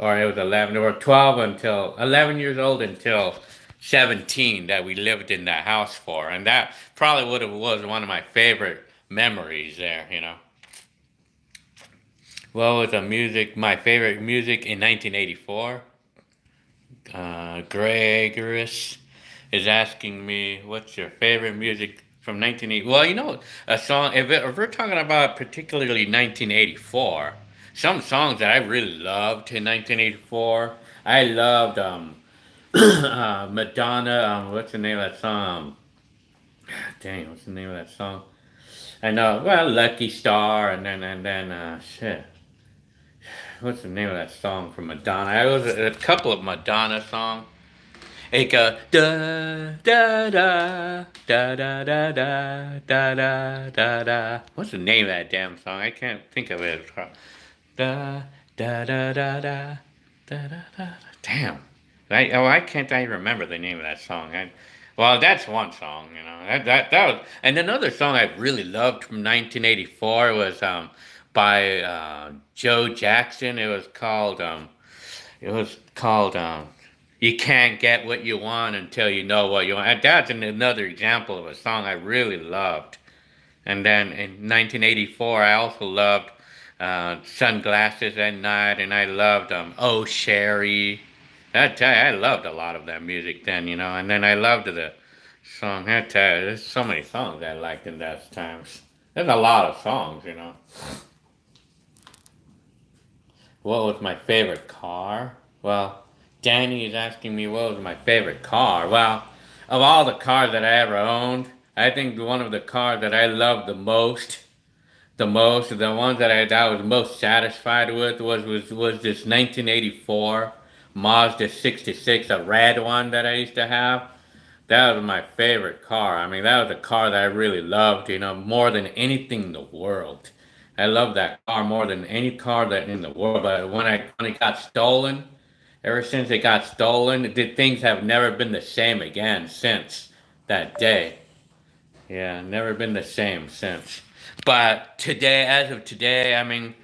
Or it was 11 or 12 until 11 years old until 17 that we lived in that house for, and that probably would have was one of my favorite memories there. What was my favorite music in 1984? Gregorus is asking me, what's your favorite music from 1980? Well, a song, if we're talking about particularly 1984, some songs that I really loved in 1984, I loved Madonna, what's the name of that song? Dang, what's the name of that song? I know, well, Lucky Star, and then, shit. What's the name of that song from Madonna? I was a couple of Madonna songs. It goes da da da da da da da da da da da. What's the name of that damn song? I can't think of it. Da da da da da da da da. Damn. Why can't I remember the name of that song? Well, that's one song, That was, and another song I really loved from 1984 was by Joe Jackson. It was called You Can't Get What You Want Until You Know What You Want. And that's another example of a song I really loved. And then in 1984, I also loved Sunglasses at Night, and I loved Oh Sherry. I loved a lot of that music then, and then I loved the song. I tell you, there's so many songs I liked in those times. There's a lot of songs. What was my favorite car? Well, Danny is asking me what was my favorite car. Well, of all the cars that I ever owned, I think one of the cars that I loved the ones that I was most satisfied with was this 1984 Mazda 66, a red one that I used to have. That was my favorite car. I mean, that was a car that I really loved, more than anything in the world. I love that car more than any car that in the world. But when it got stolen, ever since it got stolen, things have never been the same again since that day. Yeah, never been the same since. But today, as of today, I mean,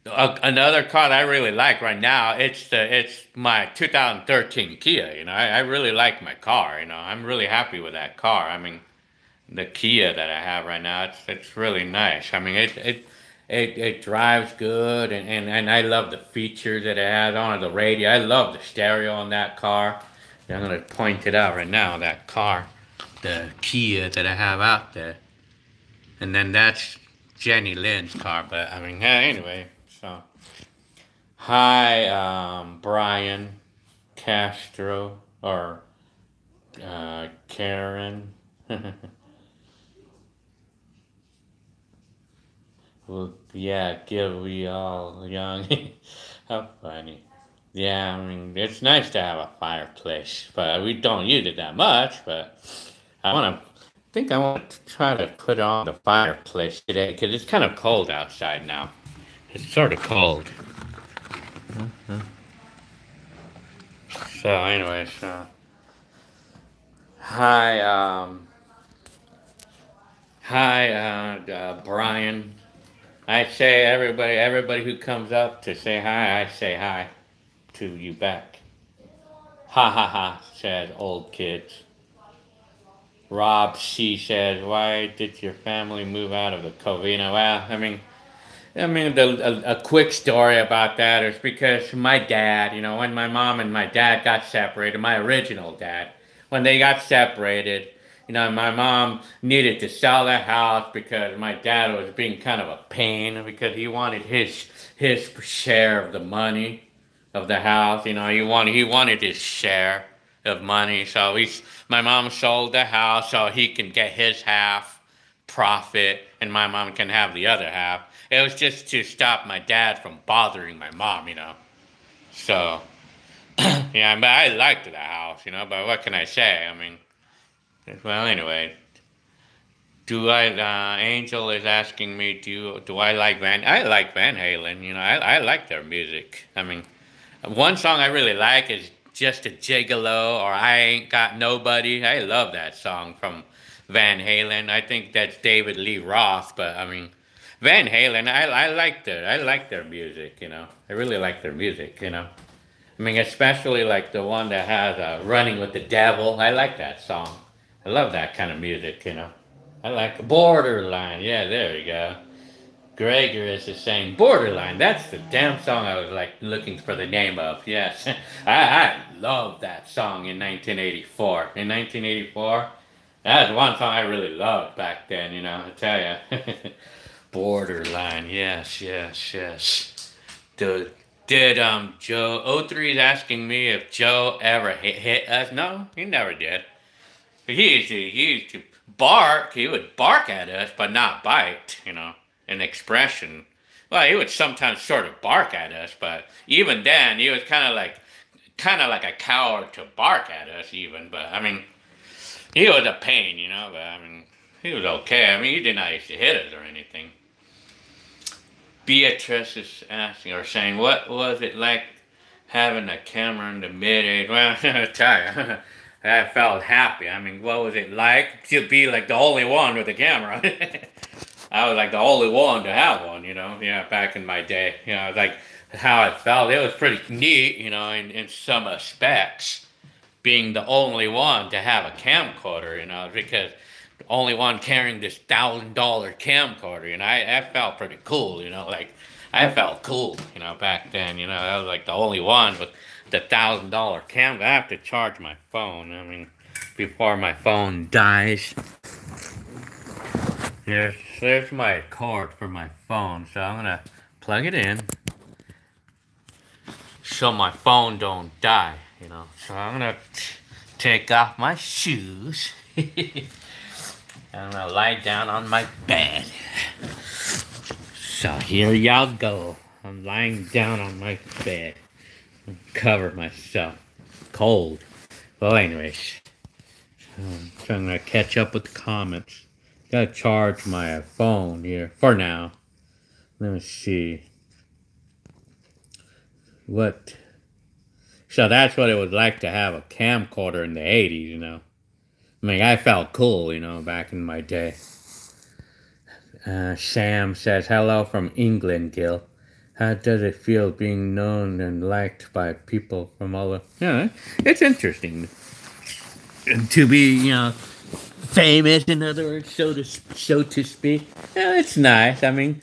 another car that I really like right now, it's my 2013 Kia. I really like my car. I'm really happy with that car. I mean, the Kia that I have right now, it's really nice. I mean, it drives good, and I love the features that it has on the radio. I love the stereo on that car. I'm gonna point it out right now. That car, the Kia that I have out there, and then that's Jenny Lynn's car. But I mean, anyway. So, hi, Brian Castro or Karen. Well, yeah, give we all young. How funny. Yeah, I mean, it's nice to have a fireplace, but we don't use it that much. But I want to try to put on the fireplace today because it's kind of cold outside now. It's sort of cold. So, anyways, hi, Brian. I say everybody who comes up to say hi, I say hi to you back. Ha ha ha, said old kids. Rob C says, why did your family move out of the Covina? Well, a quick story about that is because my dad, when my mom and my dad got separated, my original dad, when they got separated, my mom needed to sell the house because my dad was being kind of a pain because he wanted his share of the money of the house. He wanted his share of money. So my mom sold the house so he can get his half profit and my mom can have the other half. It was just to stop my dad from bothering my mom. So, yeah, but I liked the house, but what can I say? I mean, well, anyway, Angel is asking me, do I like I like Van Halen, I like their music. I mean, one song I really like is Just a Gigolo or I Ain't Got Nobody. I love that song from Van Halen. I think that's David Lee Roth, but I mean, Van Halen, I like their music, I really like their music, I mean, especially like the one that has "Running with the Devil." I like that song. I love that kind of music, you know. I like Borderline. Yeah, there you go. Gregor is saying Borderline. That's the damn song I was like looking for the name of. Yes, I love that song in 1984. In 1984, that was one song I really loved back then. You know, I tell you. Borderline. Yes, yes, yes. Dude, did Joe O3 is asking me if Joe ever hit us? No, he never did. He used to bark. He would bark at us, but not bite. You know, an expression. Well, he would sometimes sort of bark at us, but even then, he was kind of like a coward to bark at us. Even, but I mean, he was a pain, you know. But I mean, he was okay. I mean, he did not used to hit us or anything. Beatrice is asking or saying, what was it like having a camera in the mid-age? Well, I tell you, I felt happy. I mean, what was it like to be like the only one with a camera? I was like the only one to have one, you know, yeah, back in my day. You know, like how I felt. It was pretty neat, you know, in some aspects, being the only one to have a camcorder, you know, because the only one carrying this $1,000 camcorder, you know, I felt pretty cool, you know, like I felt cool, you know, back then, you know, I was like the only one with the $1,000 camcorder. I have to charge my phone, I mean, before my phone dies. There's my cord for my phone, so I'm gonna plug it in so my phone don't die, you know. So I'm gonna take off my shoes. I'm gonna lie down on my bed. So here y'all go. I'm lying down on my bed. Cover myself. Cold. Well, anyways. I'm trying to catch up with the comments. Gotta charge my phone here for now. Let me see. What? So that's what it was like to have a camcorder in the 80s, you know. I mean, I felt cool, you know, back in my day. Sam says, hello from England, Gil. How does it feel being known and liked by people from all over? Yeah, it's interesting to be, you know, famous, in other words, so to speak. Yeah, it's nice. I mean,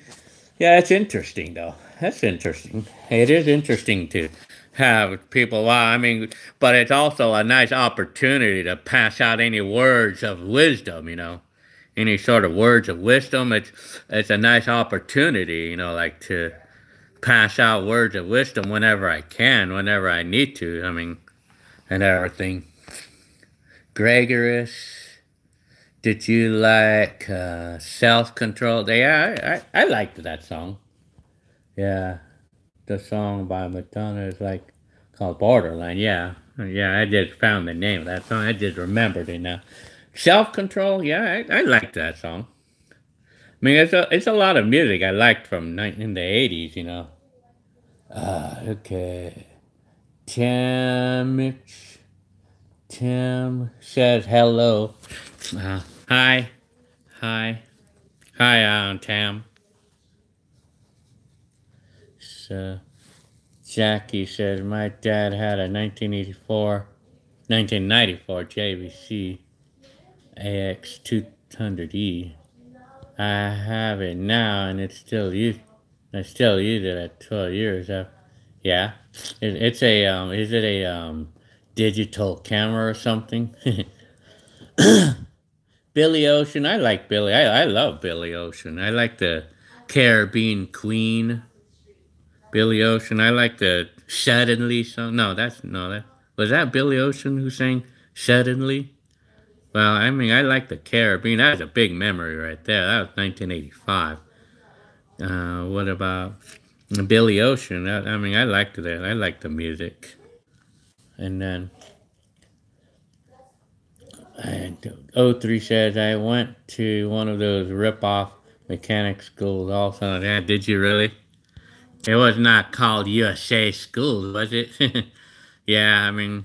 yeah, it's interesting, though. That's interesting. It is interesting to have people, well, I mean, but it's also a nice opportunity to pass out any words of wisdom, you know, any sort of words of wisdom. It's a nice opportunity, you know, like to pass out words of wisdom whenever I can, whenever I need to, I mean, and everything. Gregorus, did you like Self-Control? Yeah, I liked that song. Yeah. The song by Madonna is like called Borderline. Yeah, yeah, I just found the name of that song. I just remembered it now. Self-Control. Yeah, I liked that song. I mean, it's a lot of music I liked from in the 80s. You know. Okay. Tim says hello. Hi, Tam. So, Jackie says, my dad had a 1994 JVC AX200E. I have it now, and it's still used. I still use it at 12 years. Yeah, it's a is it a digital camera or something? Billy Ocean, I like Billy. I love Billy Ocean. I like the Caribbean Queen. Billy Ocean. I like the Suddenly song. No, that was that Billy Ocean who sang Suddenly? Well, I mean, I like the Caribbean. That was a big memory right there. That was 1985. What about Billy Ocean? I mean, I liked that. I liked the music. And then O3 says, I went to one of those rip-off mechanic schools also. Yeah, did you really? It was not called USA Schools, was it? Yeah, I mean,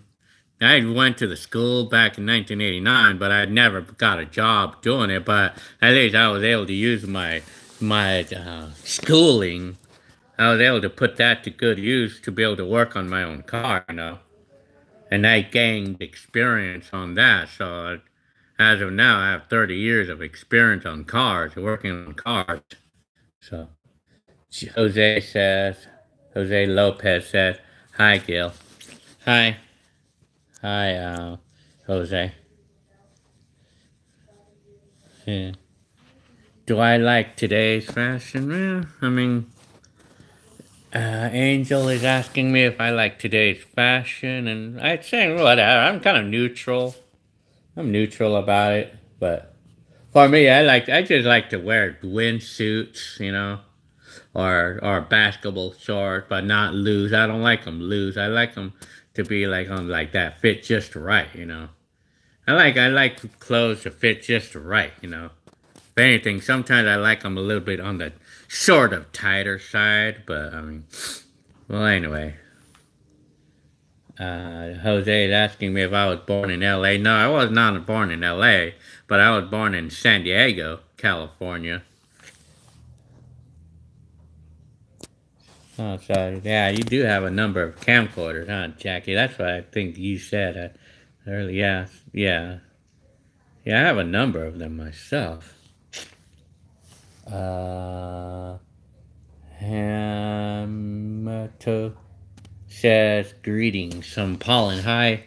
I went to the school back in 1989, but I never got a job doing it. But at least I was able to use my schooling I was able to put that to good use to be able to work on my own car, you know. And I gained experience on that. So as of now, I have 30 years of experience on cars, working on cars. So Jose says, Jose Lopez says, hi, Gil. Hi. Hi, Jose. Yeah. Do I like today's fashion? Well, I mean, Angel is asking me if I like today's fashion, and I'd say whatever. I'm kind of neutral. I'm neutral about it, but for me, I just like to wear windsuits, you know, or basketball shorts, but not loose. I don't like them loose. I like them to be like on like that, fit just right, you know. I like clothes to fit just right, you know. If anything, sometimes I like them a little bit on the sort of tighter side, but I mean, well, anyway. Jose is asking me if I was born in LA. No, I was not born in LA, but I was born in San Diego, California. Oh, so yeah, you do have a number of camcorders, huh, Jackie? That's what I think you said earlier. Yeah, yeah, yeah. I have a number of them myself. Hamato says greetings from Pollen. Hi.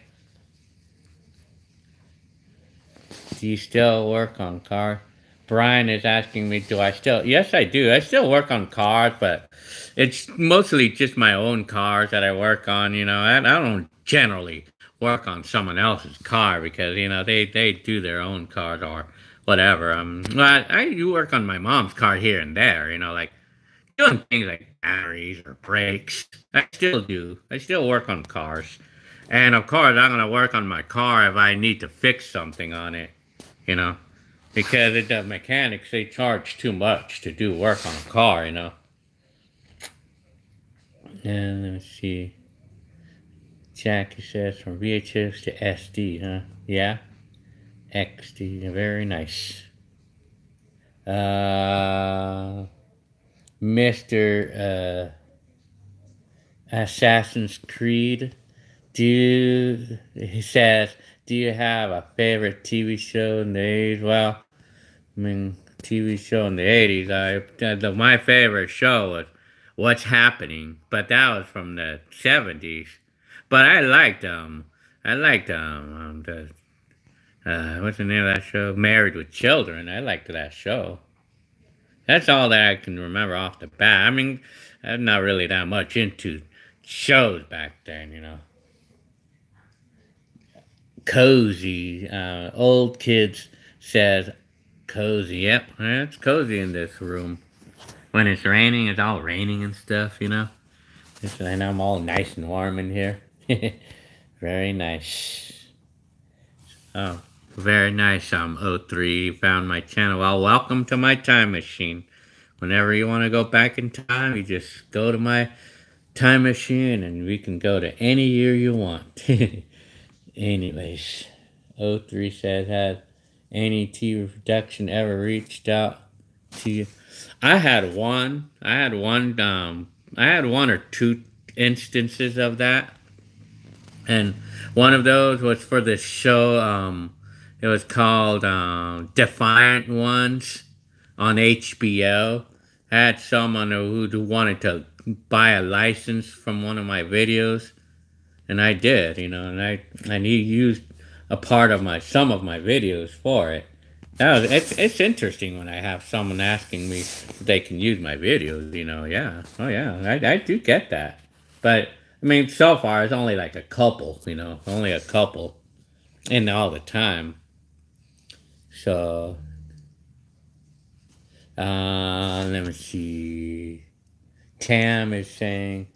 Do you still work on cars? Brian is asking me, do I still? Yes, I do. I still work on cars, but it's mostly just my own cars that I work on. You know, I don't generally work on someone else's car because you know they do their own cars or whatever. I do work on my mom's car here and there. You know, like doing things like batteries or brakes. I still do. I still work on cars, and of course, I'm gonna work on my car if I need to fix something on it. You know, because the mechanics they charge too much to do work on a car, you know. And let me see. Jackie says from VHS to SD, huh? Yeah, XD, very nice. Mr. Assassin's Creed. He says, do you have a favorite TV show in the 80s? Well, I mean, TV show in the 80s, my favorite show was What's Happening, but that was from the 70s. But I liked, what's the name of that show? Married with Children. I liked that show. That's all that I can remember off the bat. I mean, I'm not really that much into shows back then, you know. Cozy. Old kids says cozy. Yep, it's cozy in this room. When it's raining, it's all raining and stuff, you know. And I'm all nice and warm in here. Very nice. Oh, very nice. O3 found my channel. Well, welcome to my time machine. Whenever you want to go back in time, you just go to my time machine and we can go to any year you want. Anyways, O3 says, has any TV production ever reached out to you? I had one or two instances of that. And one of those was for this show, it was called Defiant Ones on HBO. I had someone who wanted to buy a license from one of my videos. And I did, you know, and he used a part of some of my videos for it. It's interesting when I have someone asking me if they can use my videos, you know, yeah. Oh yeah, I do get that. But I mean, so far it's only like a couple, you know, only a couple and all the time. So let me see. Tam is saying,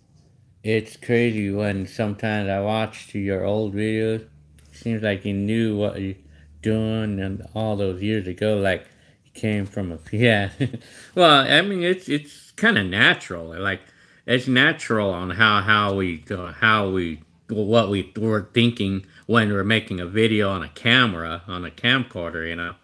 it's crazy when sometimes I watch your old videos. Seems like you knew what you're doing and all those years ago, like you came from a yeah. Well, I mean it's kind of natural. Like it's natural on how we what we were thinking when we were making a video on a camera on a camcorder, you know.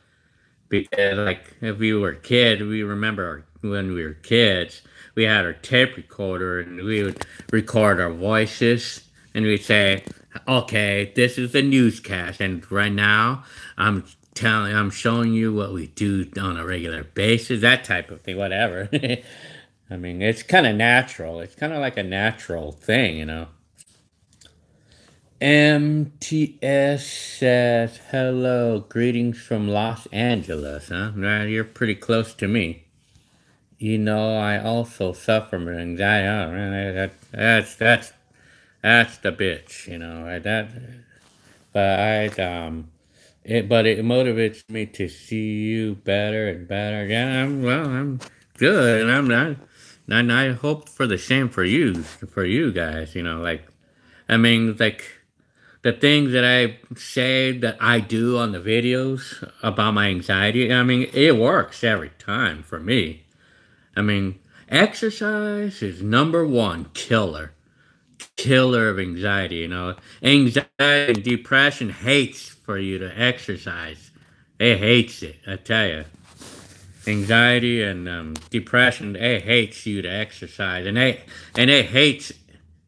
Because like if we were kids, we remember when we were kids, we had our tape recorder and we would record our voices and we'd say, okay, this is the newscast, and right now I'm showing you what we do on a regular basis, that type of thing, whatever. I mean, it's kind of natural. It's kind of like a natural thing, you know. MTS says, hello, greetings from Los Angeles, huh? Nah, you're pretty close to me. You know, I also suffer from anxiety. Oh, man, that's the bitch, you know, right? But it motivates me to see you better and better. Yeah, I'm good, and I'm not, and I hope for the same for you guys, you know, like, I mean, like, the things that I say that I do on the videos about my anxiety, I mean, it works every time for me. I mean, exercise is number one killer of anxiety, you know. Anxiety and depression hates for you to exercise. It hates it, I tell you. Anxiety and depression, it hates you to exercise, and it hates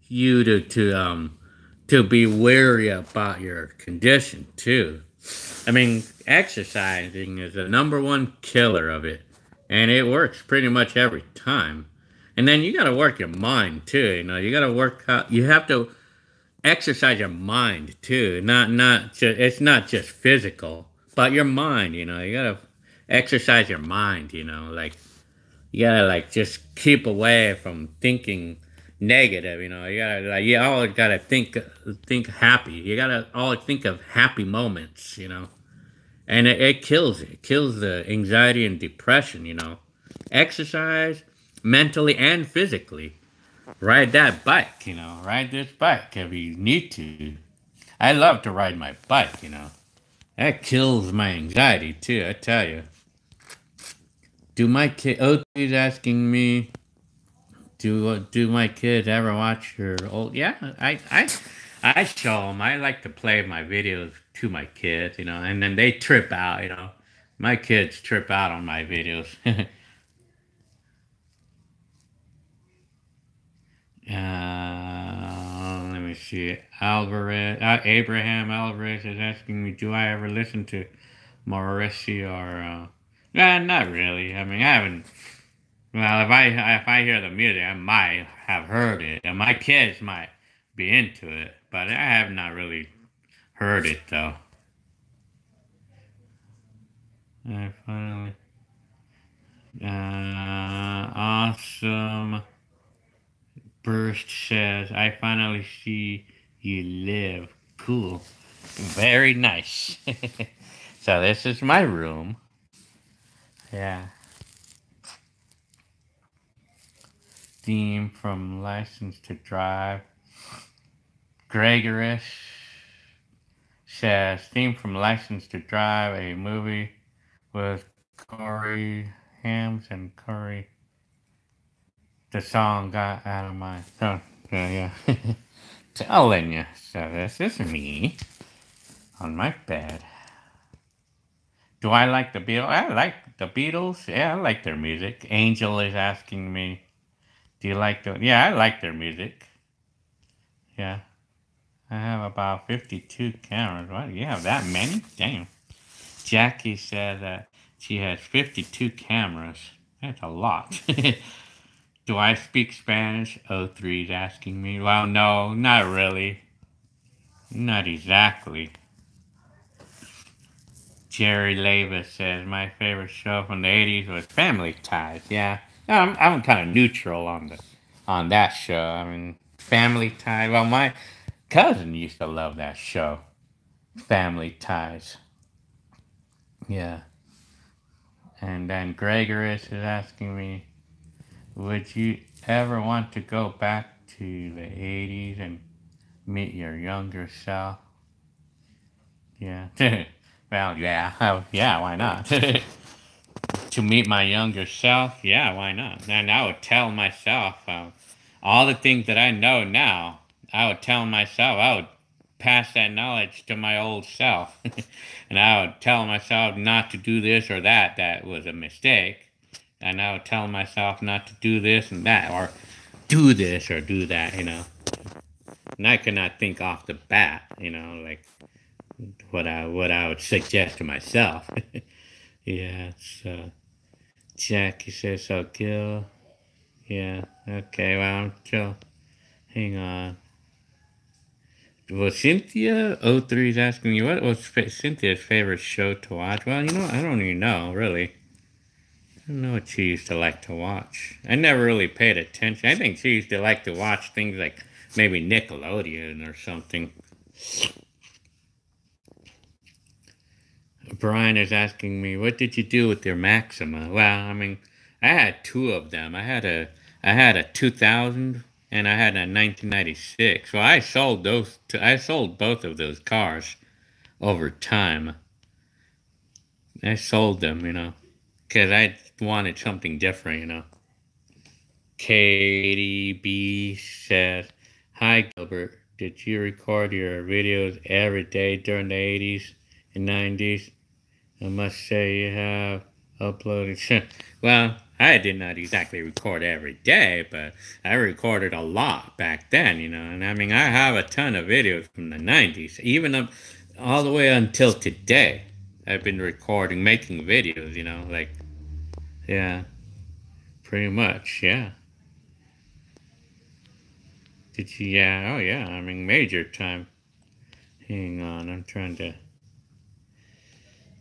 you to be wary about your condition too. I mean, exercising is the number one killer of it, and it works pretty much every time. And then you got to work your mind too. You know, you got to work out. You have to exercise your mind too. Not just it's not just physical, but your mind. You know, you got to exercise your mind. You know, like you gotta like just keep away from thinking negative. You know, you gotta like you always gotta think happy. You gotta always think of happy moments. You know, and it kills it. It kills the anxiety and depression. You know, exercise mentally and physically. Ride that bike. You know, ride this bike if you need to. I love to ride my bike. You know, that kills my anxiety too. I tell you. Do my kid? Oh, he's asking me. Do my kids ever watch your old? Yeah, I show them. I like to play my videos to my kids, you know, and then they trip out, you know. My kids trip out on my videos. Let me see. Abraham Alvarez is asking me, do I ever listen to Morrissey or? Nah, not really. I mean, I haven't. Well, if I hear the music, I might have heard it, and my kids might be into it, but I have not really heard it though. I finally, awesome. Burst says, I finally see you live. Cool, very nice. So this is my room. Yeah. Theme from License to Drive. Gregorish says, theme from License to Drive, a movie with Corey Hams and Corey. The song got out of my. Oh, yeah. Telling you. So this is me on my bed. Do I like the Beatles? I like the Beatles. Yeah, I like their music. Angel is asking me, do you like the. Yeah, I like their music. Yeah. I have about 52 cameras. What? You have that many? Damn. Jackie said that she has 52 cameras. That's a lot. Do I speak Spanish? O3 is asking me. Well, no, not really. Not exactly. Jerry Lavis says, my favorite show from the 80s was Family Ties. Yeah, I'm kind of neutral on that show. I mean, Family Ties. Well, my cousin used to love that show, Family Ties. Yeah. And then Gregorius is asking me, would you ever want to go back to the 80s and meet your younger self? Yeah. Well, yeah. Yeah, why not? To meet my younger self? Yeah, why not? And I would tell myself all the things that I know now. I would tell myself, I would pass that knowledge to my old self. And I would tell myself not to do this or that was a mistake. And I would tell myself not to do this and that, or do this or do that, you know. And I could not think off the bat, you know, like what I would suggest to myself. Yeah, so Jackie says so, Gil. Yeah, okay, well, I'm still, hang on. Well, Cynthia03 is asking me, what was Cynthia's favorite show to watch? Well, you know, I don't even know, really. I don't know what she used to like to watch. I never really paid attention. I think she used to like to watch things like maybe Nickelodeon or something. Brian is asking me, what did you do with your Maxima? Well, I mean, I had two of them. I had a 2000 and I had a 1996. Well, I sold those. I sold both of those cars over time. I sold them, you know, because I wanted something different, you know. Katie B says, "Hi Gilbert, did you record your videos every day during the 80s and 90s? I must say you have uploaded." Well, I did not exactly record every day, but I recorded a lot back then, you know. And I mean, I have a ton of videos from the 90s, even up all the way until today. I've been recording, making videos, you know, like, yeah, pretty much, yeah. Did you, yeah, oh yeah, I mean, major time. Hang on, I'm trying to.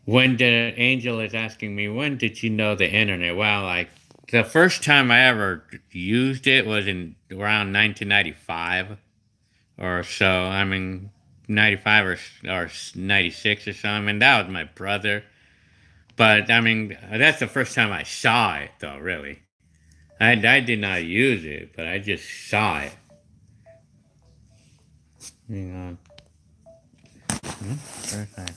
When did Angel is asking me, when did you know the internet? Well, like the first time I ever used it was in around 1995 or so. I mean, 95 or 96 or something. And that was my brother. But I mean, that's the first time I saw it, though. Really, I did not use it, but I just saw it. Hang on. Where's that?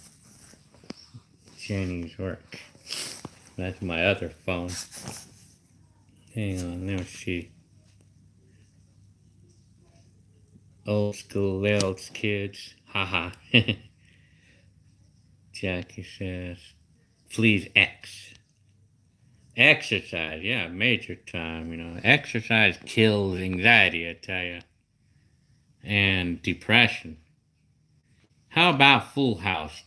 Jenny's work. That's my other phone. Hang on, let me see. Old school Lels kids. Haha. Jackie says, please X. Exercise, yeah, major time, you know. Exercise kills anxiety, I tell you. And depression. How about Full House?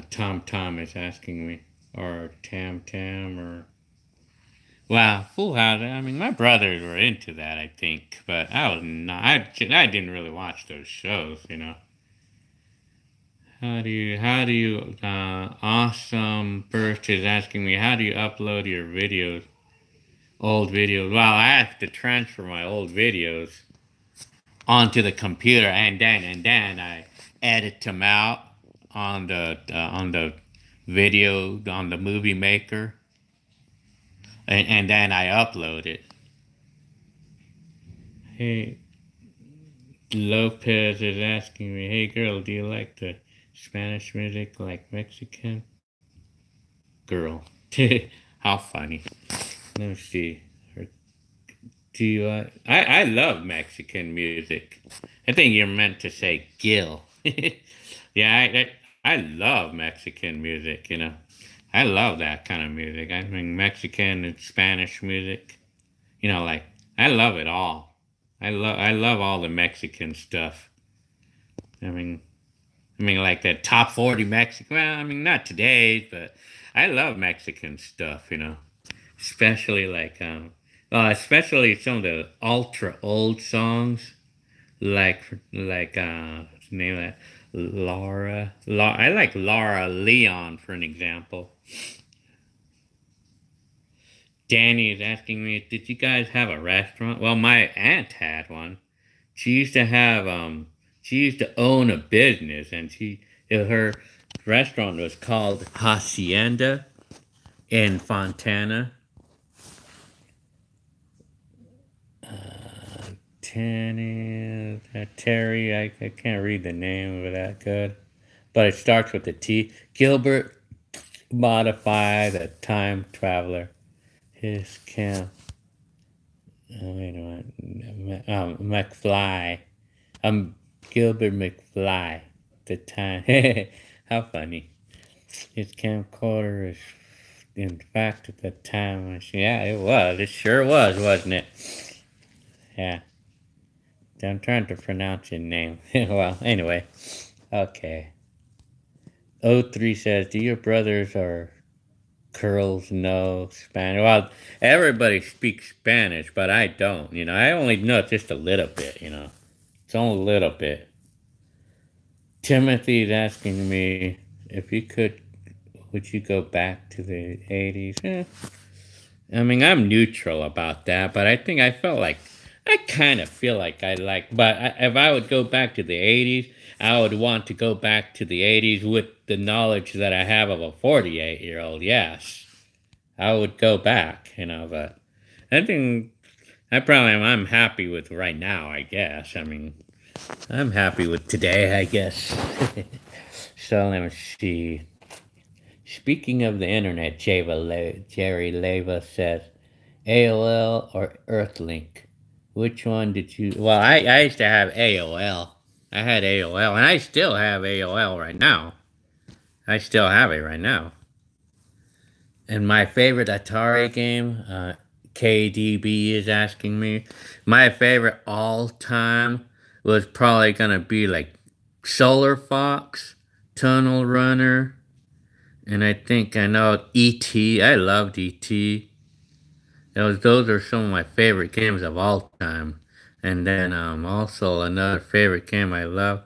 Tom is asking me. Or Tam, or... Well, Full House, I mean, my brothers were into that, I think. But I was not, I didn't really watch those shows, you know. How do you, Awesome First is asking me, how do you upload your videos, old videos? Well, I have to transfer my old videos onto the computer, and then I edit them out on the video, on the movie maker, and then I upload it. Hey, Lopez is asking me, hey girl, do you like the Spanish music like Mexican? Girl. How funny. Let me see. Do you, I love Mexican music. I think you're meant to say Gil. Yeah, I love Mexican music, you know. I love that kind of music. I mean, Mexican and Spanish music. You know, like, I love it all. I love all the Mexican stuff. I mean, like the top 40 Mexican. Well, I mean, not today, but I love Mexican stuff. You know, especially like especially some of the ultra old songs, like what's the name of that? Laura. I like Laura Leon for an example. Danny is asking me, did you guys have a restaurant? Well, my aunt had one. She used to have she used to own a business, and her restaurant was called Hacienda in Fontana. Terry, I can't read the name of it that good, but it starts with a T. Gilbert Modify the Time Traveler. His camp. Oh, wait a minute. McFly. Gilbert McFly. The time. How funny. His camcorder is in fact, at that time, yeah, it was. It sure was, wasn't it? Yeah. I'm trying to pronounce your name. Well, anyway. Okay. O3 says, do your brothers or curls know Spanish? Well, everybody speaks Spanish, but I don't. I only know just a little bit, It's only a little bit. Timothy's asking me if you could, would you go back to the 80s? I mean, I'm neutral about that, but I kind of feel like if I would go back to the 80s, I would want to go back to the 80s with the knowledge that I have of a 48-year-old, yes. I would go back, but I think I'm happy with right now, I guess. I mean, I'm happy with today, I guess. So let me see. Speaking of the internet, Jerry Leva says, AOL or Earthlink? Which one did you... Well, I used to have AOL. I had AOL, and I still have AOL right now. I still have it right now. And my favorite Atari game, KDB is asking me, my favorite all-time was probably going to be like Solar Fox, Tunnel Runner, and I think I know E.T. I loved E.T. Those are some of my favorite games of all time. And then also another game I loved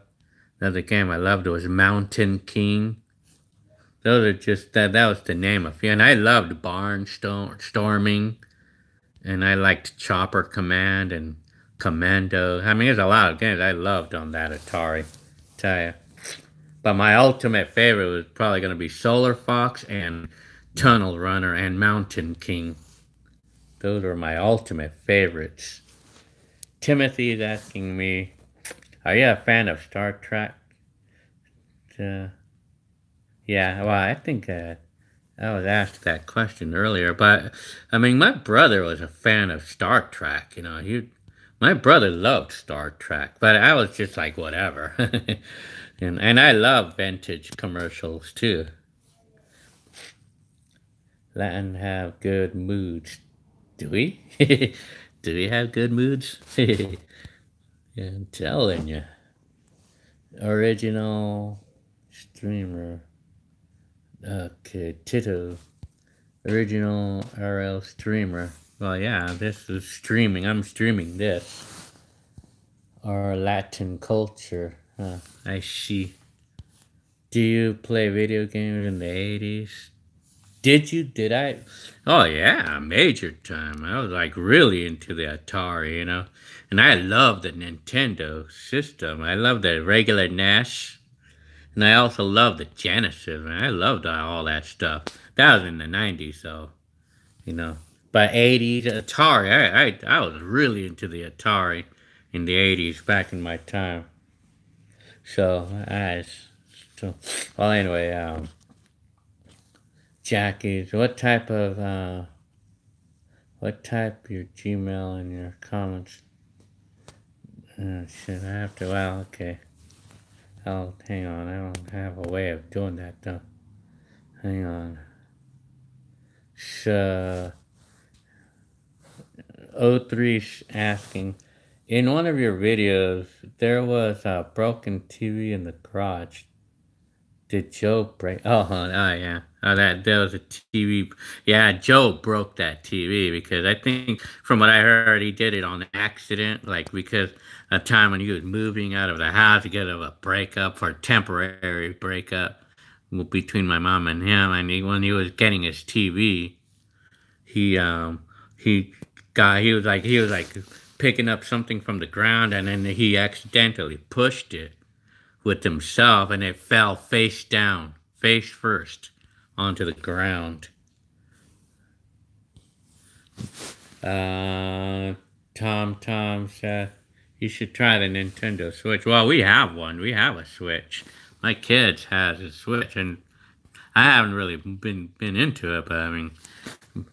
was Mountain King. Those are just, that was to name a few. And I loved Barnstorming. And I liked Chopper Command and Commando. I mean, there's a lot of games I loved on that Atari, tell ya. But my ultimate favorite was probably going to be Solar Fox and Tunnel Runner and Mountain King. Those are my ultimate favorites. Timothy is asking me, are you a fan of Star Trek? Yeah, well, I think I was asked that question earlier, but, I mean, my brother was a fan of Star Trek, my brother loved Star Trek, but I was just like, whatever. And I love vintage commercials, too. Latin have good moods. Do we? Do we have good moods? Yeah, I'm telling you. Original streamer. Okay, Tito. Original RL streamer. Well, yeah, this is streaming. I'm streaming this. Our Latin culture. I see. Do you play video games in the 80s? Did I? Oh, yeah, major time. I was like really into the Atari, And I loved the Nintendo system. I loved the regular NES. And I also loved the Genesis, man. I loved all that stuff. That was in the 90s, so, But 80s, Atari, I was really into the Atari in the 80s back in my time. So, well, anyway, Jackie's, what type your Gmail and your comments? Should I have to, well, okay. Oh, hang on, I don't have a way of doing that, though. Hang on. So, O3's asking, in one of your videos, there was a broken TV in the garage. Did Joe break? Oh, yeah. Oh, there was a TV. Yeah, Joe broke that TV because I think, from what I heard, he did it on accident, like because a time when he was moving out of the house to get a breakup, for a temporary breakup between my mom and him, and when he was getting his TV, he was like picking up something from the ground, and then he accidentally pushed it with himself, and it fell face down, face first, onto the ground. Tom said, you should try the Nintendo Switch. Well, we have one. We have a Switch. My kids has a Switch, and I haven't really been into it, but I mean,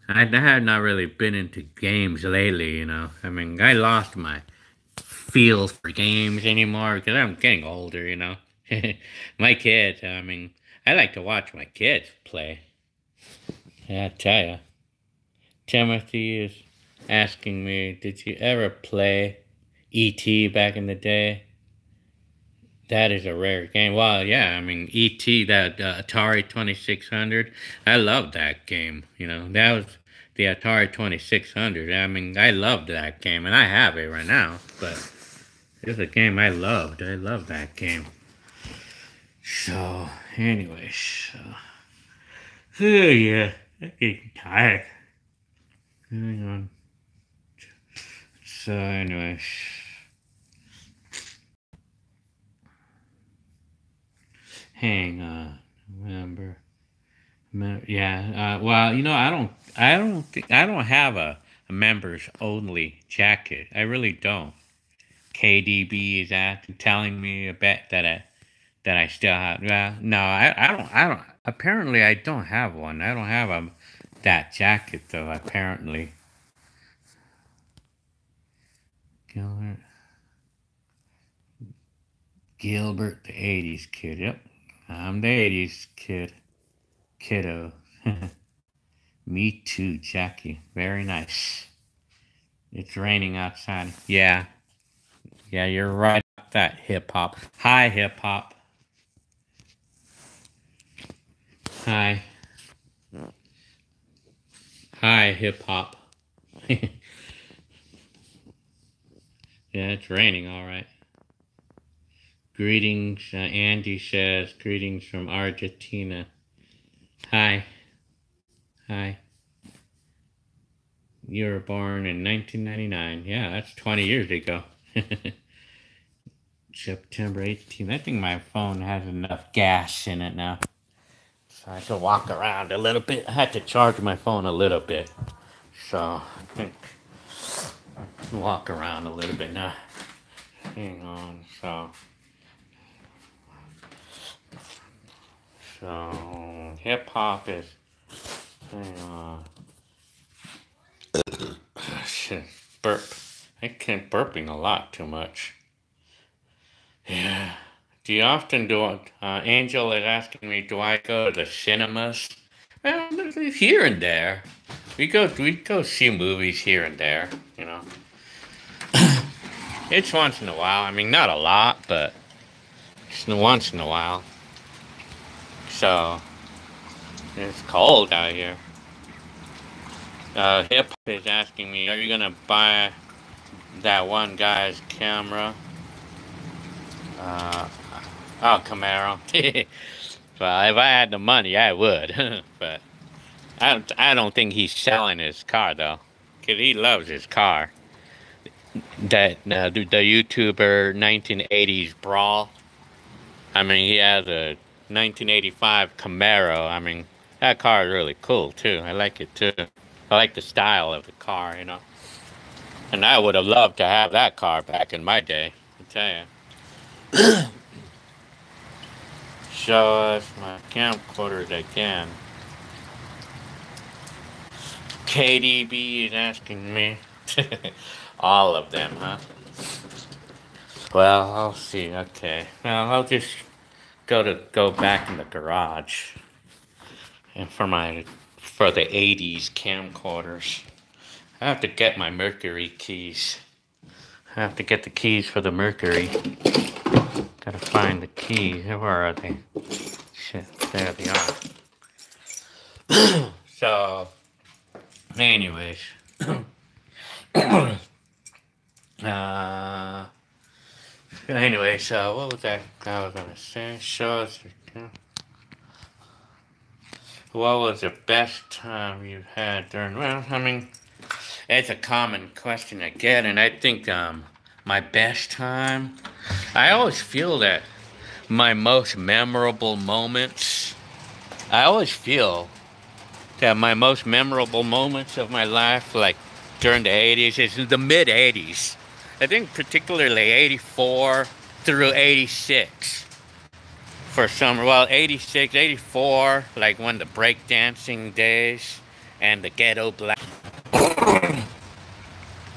I have not really been into games lately, I mean, I lost my feel for games anymore because I'm getting older, My kids, I mean, I like to watch my kids play. Yeah, I tell ya. Timothy is asking me, did you ever play E.T. back in the day? That is a rare game. Well, yeah, I mean, E.T., that Atari 2600, I loved that game. You know, that was the Atari 2600. I mean, I loved that game, and I have it right now, but it's a game I loved. I loved that game. So, anyways, oh, yeah, I'm getting tired. Hang on. So, anyways. Hang on. Remember. Yeah. Well, you know, I don't have a members only jacket. I really don't. KDB is telling me a bet that I still have. Well, no, I don't. Apparently, I don't have one. I don't have that jacket though. Apparently. Gilbert, the '80s kid. Yep, I'm the '80s kiddo. Me too, Jackie. Very nice. It's raining outside. Yeah. Yeah, you're right about that, hip-hop. Hi, hip-hop. Hi. Hi, hip-hop. Yeah, it's raining, all right. Greetings, Andy says, greetings from Argentina. Hi. Hi. You were born in 1999. Yeah, that's 20 years ago. September 18th. I think my phone has enough gas in it now. So I can walk around a little bit. I had to charge my phone a little bit. So I think I can walk around a little bit now. Hang on. So hip hop is. Hang on. Shit. Burp. I can't burping a lot too much. Yeah. Do you often do it? Angel is asking me, do I go to the cinemas? Well, here and there. We go see movies here and there, you know. It's once in a while. I mean, not a lot, but just once in a while. So, it's cold out here. Hip is asking me, are you gonna buy that one guy's camera? Camaro. Well, if I had the money, I would. But I don't think he's selling his car though, cause he loves his car. That the YouTuber 1980s Brawl. I mean, he has a 1985 Camaro. I mean, that car is really cool too. I like it too. I like the style of the car, you know. And I would have loved to have that car back in my day. I tell you. Show us my camcorders again. KDB is asking me. All of them, huh? Well, I'll see. Okay. Well, I'll just go back in the garage and for the '80s camcorders. I have to get my Mercury keys. I have to get the keys for the Mercury. Gotta find the keys. Where are they? Shit, there they are. So, anyways. Anyway, so what was that I was gonna say? Show us. What was the best time you've had during? Well, I mean, it's a common question I get, and I think my best time. I always feel that my most memorable moments. I always feel that my most memorable moments of my life, like during the '80s, is the mid '80s. I think particularly '84 through '86. For summer, well, '86, '84, like when the breakdancing days and the ghetto black.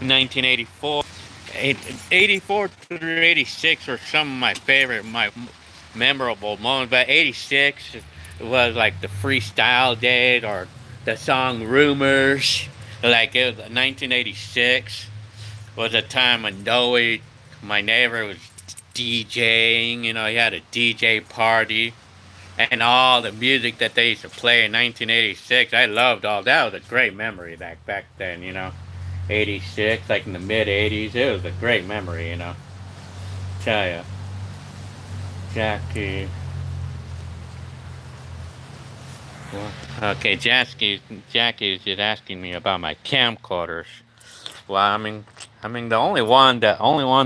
1984, 84 through '86 were some of my memorable moments. But '86 was like the freestyle days, or the song Rumors. Like it was 1986 was a time when Noe, my neighbor, was DJing. You know, he had a DJ party. And all the music that they used to play in 1986, I loved all that. Was a great memory back then, you know. 86, like in the mid 80s, it was a great memory, you know. Tell ya, Jackie. Okay, Jackie is just asking me about my camcorders. Well, the only one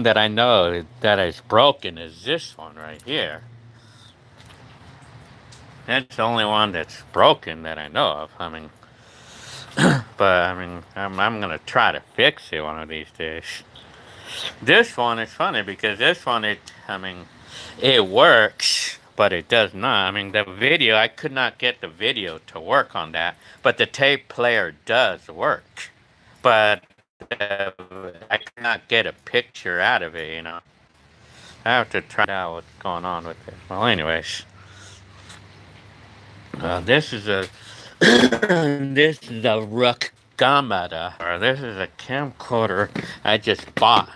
that I know that is broken is this one right here. That's the only one that's broken that I know of. But I'm gonna try to fix it one of these days. This one is funny because this one, it works, but it does not. The video, I could not get the video to work on that, but the tape player does work. But I cannot get a picture out of it, you know. I have to try out what's going on with it. Well, anyways. This is a Rook Gamada, or this is a camcorder I just bought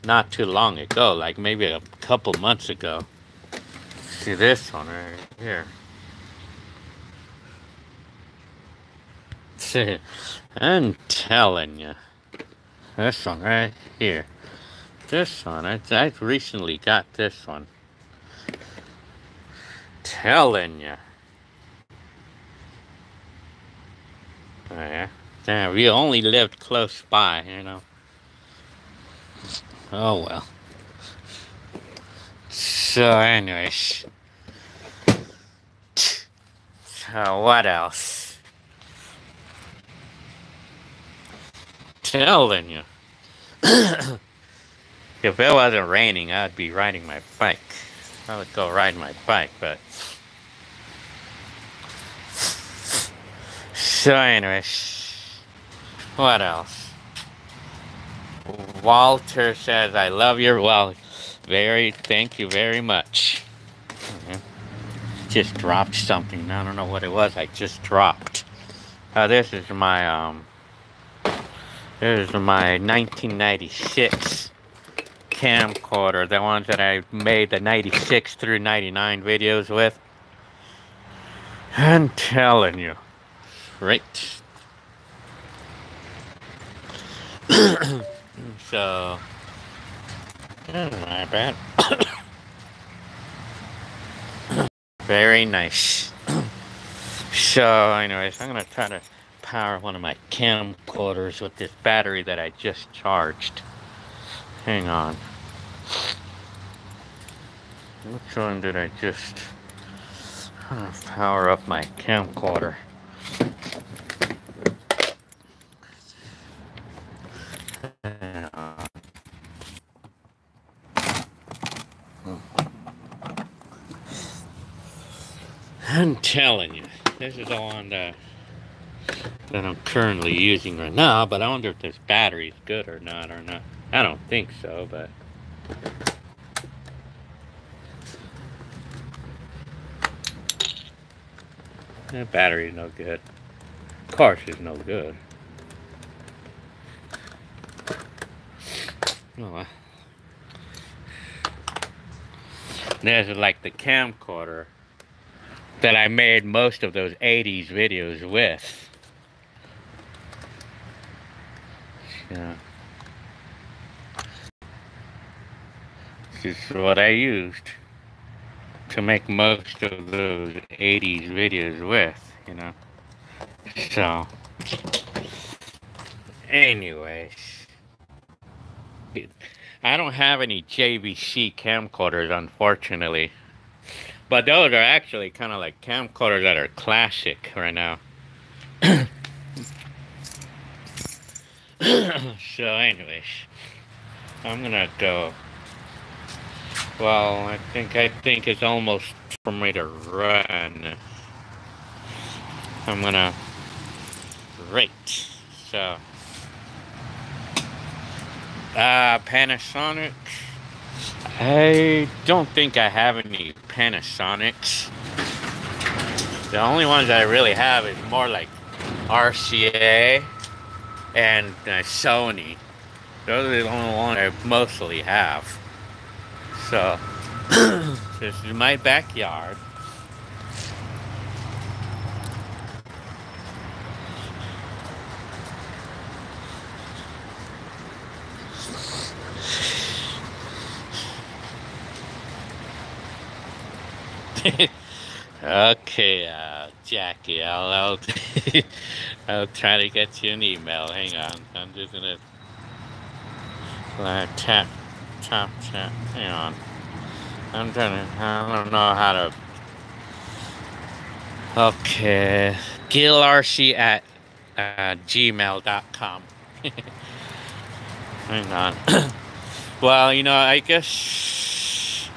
not too long ago, like maybe a couple months ago. See this one right here. See, I'm telling you, this one right here. This one, I recently got this one. Telling you. Oh, yeah. Damn, we only lived close by, you know. Oh well. So anyways. So what else? Telling you. If it wasn't raining, I'd be riding my bike. I would go ride my bike, but... So anyways, what else? Walter says, I love your, well, thank you very much. Just dropped something, I don't know what it was, I just dropped. This is my 1996 camcorder, the ones that I made the 96 through 99 videos with. I'm telling you. Right. So, not bad. Very nice. So, anyways, I'm gonna try to power one of my camcorders with this battery that I just charged. Hang on. Which one did I just power up my camcorder? I'm telling you, this is the one that I'm currently using right now, but I wonder if this battery is good or not. I don't think so, but... That battery is no good. Of course it's no good. Oh, well. There's like the camcorder that I made most of those 80s videos with. Yeah. This is what I used to make most of those 80s videos with, you know. So, anyways, I don't have any JVC camcorders, unfortunately. But those are actually kind of like camcorders that are classic right now. So anyways, I'm gonna go. Well, I think it's almost for me to run. I'm gonna rate. So Panasonic. I don't think I have any Panasonics. The only ones I really have is more like RCA, and Sony. Those are the only ones I mostly have. So, this is my backyard. Okay, Jackie, I'll try to get you an email. Hang on, I'm just gonna tap. Hang on, I don't know how to. Okay, GilRC@gmail.com. Hang on. Well, I guess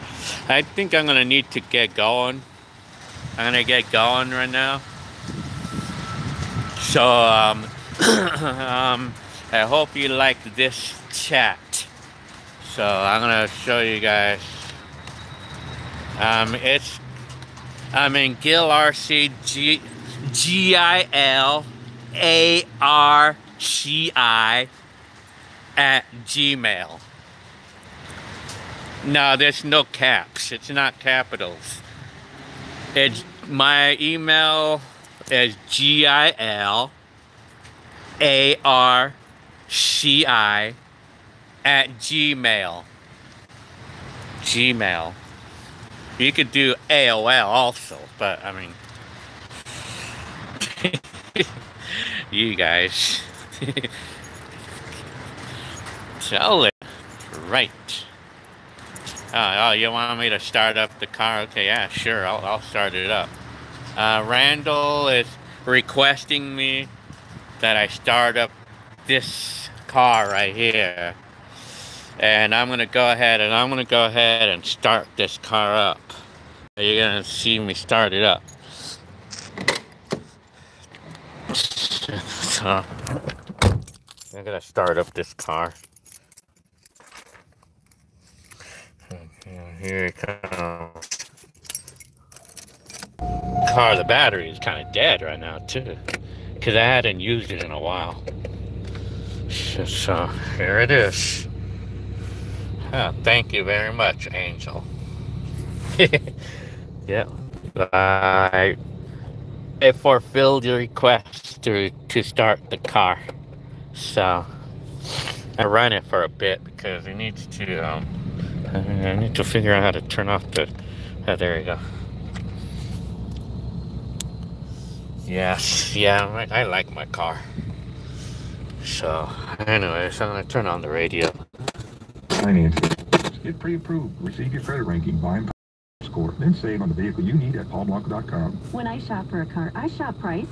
I think I'm gonna need to get going. I'm gonna get going right now. So, I hope you liked this chat. So I'm gonna show you guys. I'm in GilRC, GILARCI @gmail. No, there's no caps. It's not capitals. My email is GILARCI@gmail. Gmail. You could do AOL also, but I mean, you guys. Tell it right. Oh, you want me to start up the car? Okay, yeah, sure, I'll start it up. Randall is requesting me that I start up this car right here. And I'm gonna go ahead and start this car up. You're gonna see me start it up. So, I'm gonna start up this car. Here it comes. The battery is kind of dead right now too, because I hadn't used it in a while. So here it is. Oh, thank you very much, Angel. Yeah, I fulfilled your request to start the car. So I ran it for a bit because it needs to. I need to figure out how to turn off the. Oh, there you go. Yes, yeah, I like my car. So, anyways, I'm gonna turn on the radio. Finances. Get pre-approved. Receive your credit ranking, buying score, then save on the vehicle you need at paulblanco.com. When I shop for a car, I shop price.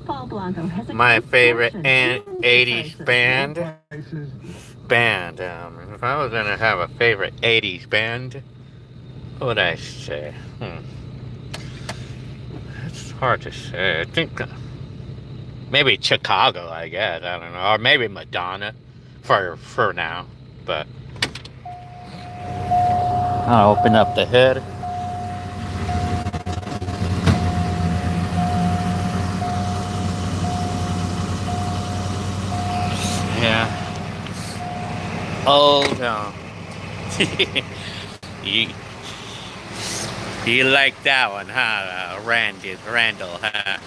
Paul Blanco has a my favorite 80s band. Prices. If I was gonna have a favorite 80s band, what would I say? It's hard to say. I think maybe Chicago, I guess. I don't know, or maybe Madonna for now. But I'll open up the hood. Yeah. Oh no. You like that one, huh, Randall, huh?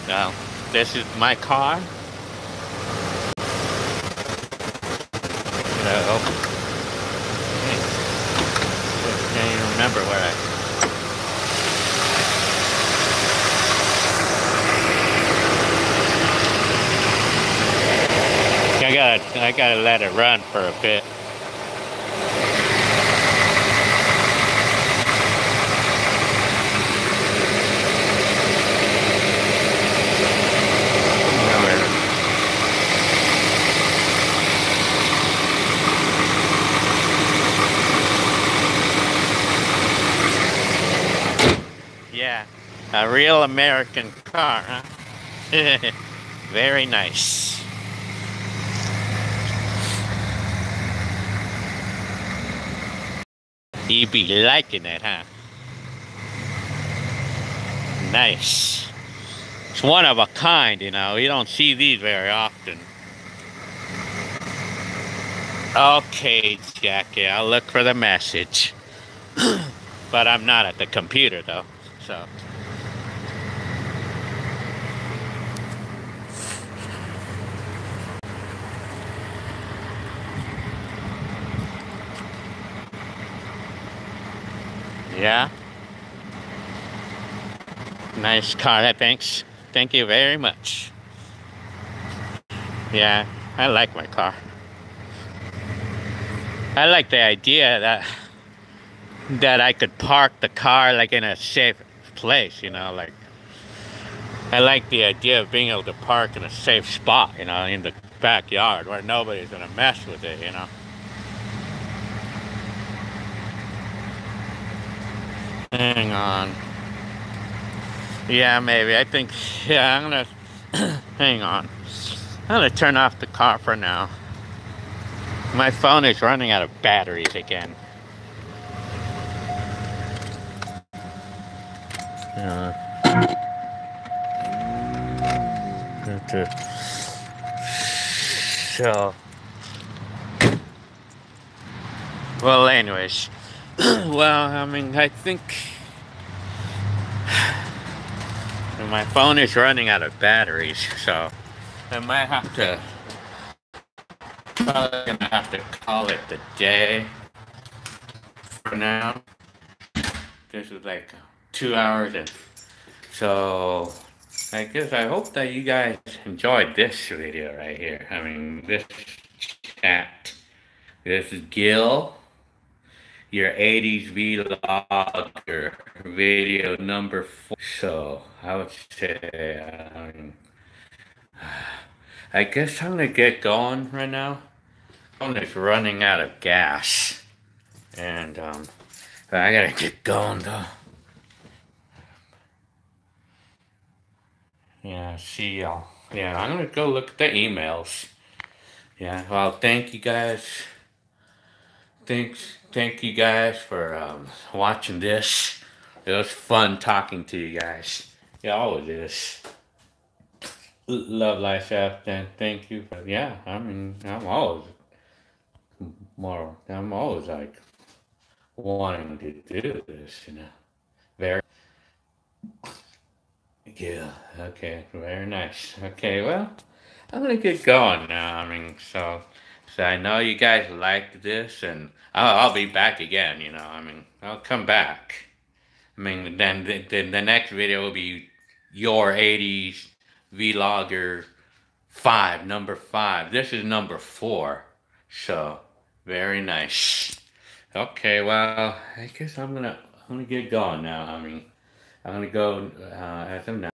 Well, this is my car. I can't even remember where I gotta let it run for a bit. Yeah, a real American car, huh? Very nice. You be liking it, huh? Nice. It's one of a kind, you know. You don't see these very often. Okay, Jackie, I'll look for the message. But I'm not at the computer, though, so. Yeah. Nice car, thanks. Thank you very much. Yeah, I like my car. I like the idea that I could park the car like in a safe place, you know, like I like the idea of being able to park in a safe spot, you know, in the backyard where nobody's gonna mess with it, you know. Hang on. Yeah, maybe. I think, yeah, I'm gonna, hang on. I'm gonna turn off the car for now. My phone is running out of batteries again. So, well, anyways, well, I mean, I think my phone is running out of batteries, so I might have to, probably gonna have to call it the day for now. This is like 2 hours, and so I guess I hope that you guys enjoyed this video right here. I mean, this chat. This is Gil, your 80s vlogger, video number 4. So I would say, I guess I'm gonna get going right now. I'm just running out of gas, and I gotta get going though. Yeah, see y'all. Yeah, I'm gonna go look at the emails. Yeah, well, thank you guys. Thank you guys for watching this. It was fun talking to you guys. It always is. Love life after, and thank you. But yeah, I mean, I'm always like wanting to do this, you know. Very. Yeah, okay, very nice. Okay, well, I'm gonna get going now. I mean, so I know you guys liked this, and I'll be back again, you know. I mean, I'll come back. I mean, then the next video will be your 80s vlogger 5, number 5. This is number 4, so very nice. Okay, well, I guess I'm gonna get going now. I mean, I'm gonna go as of now.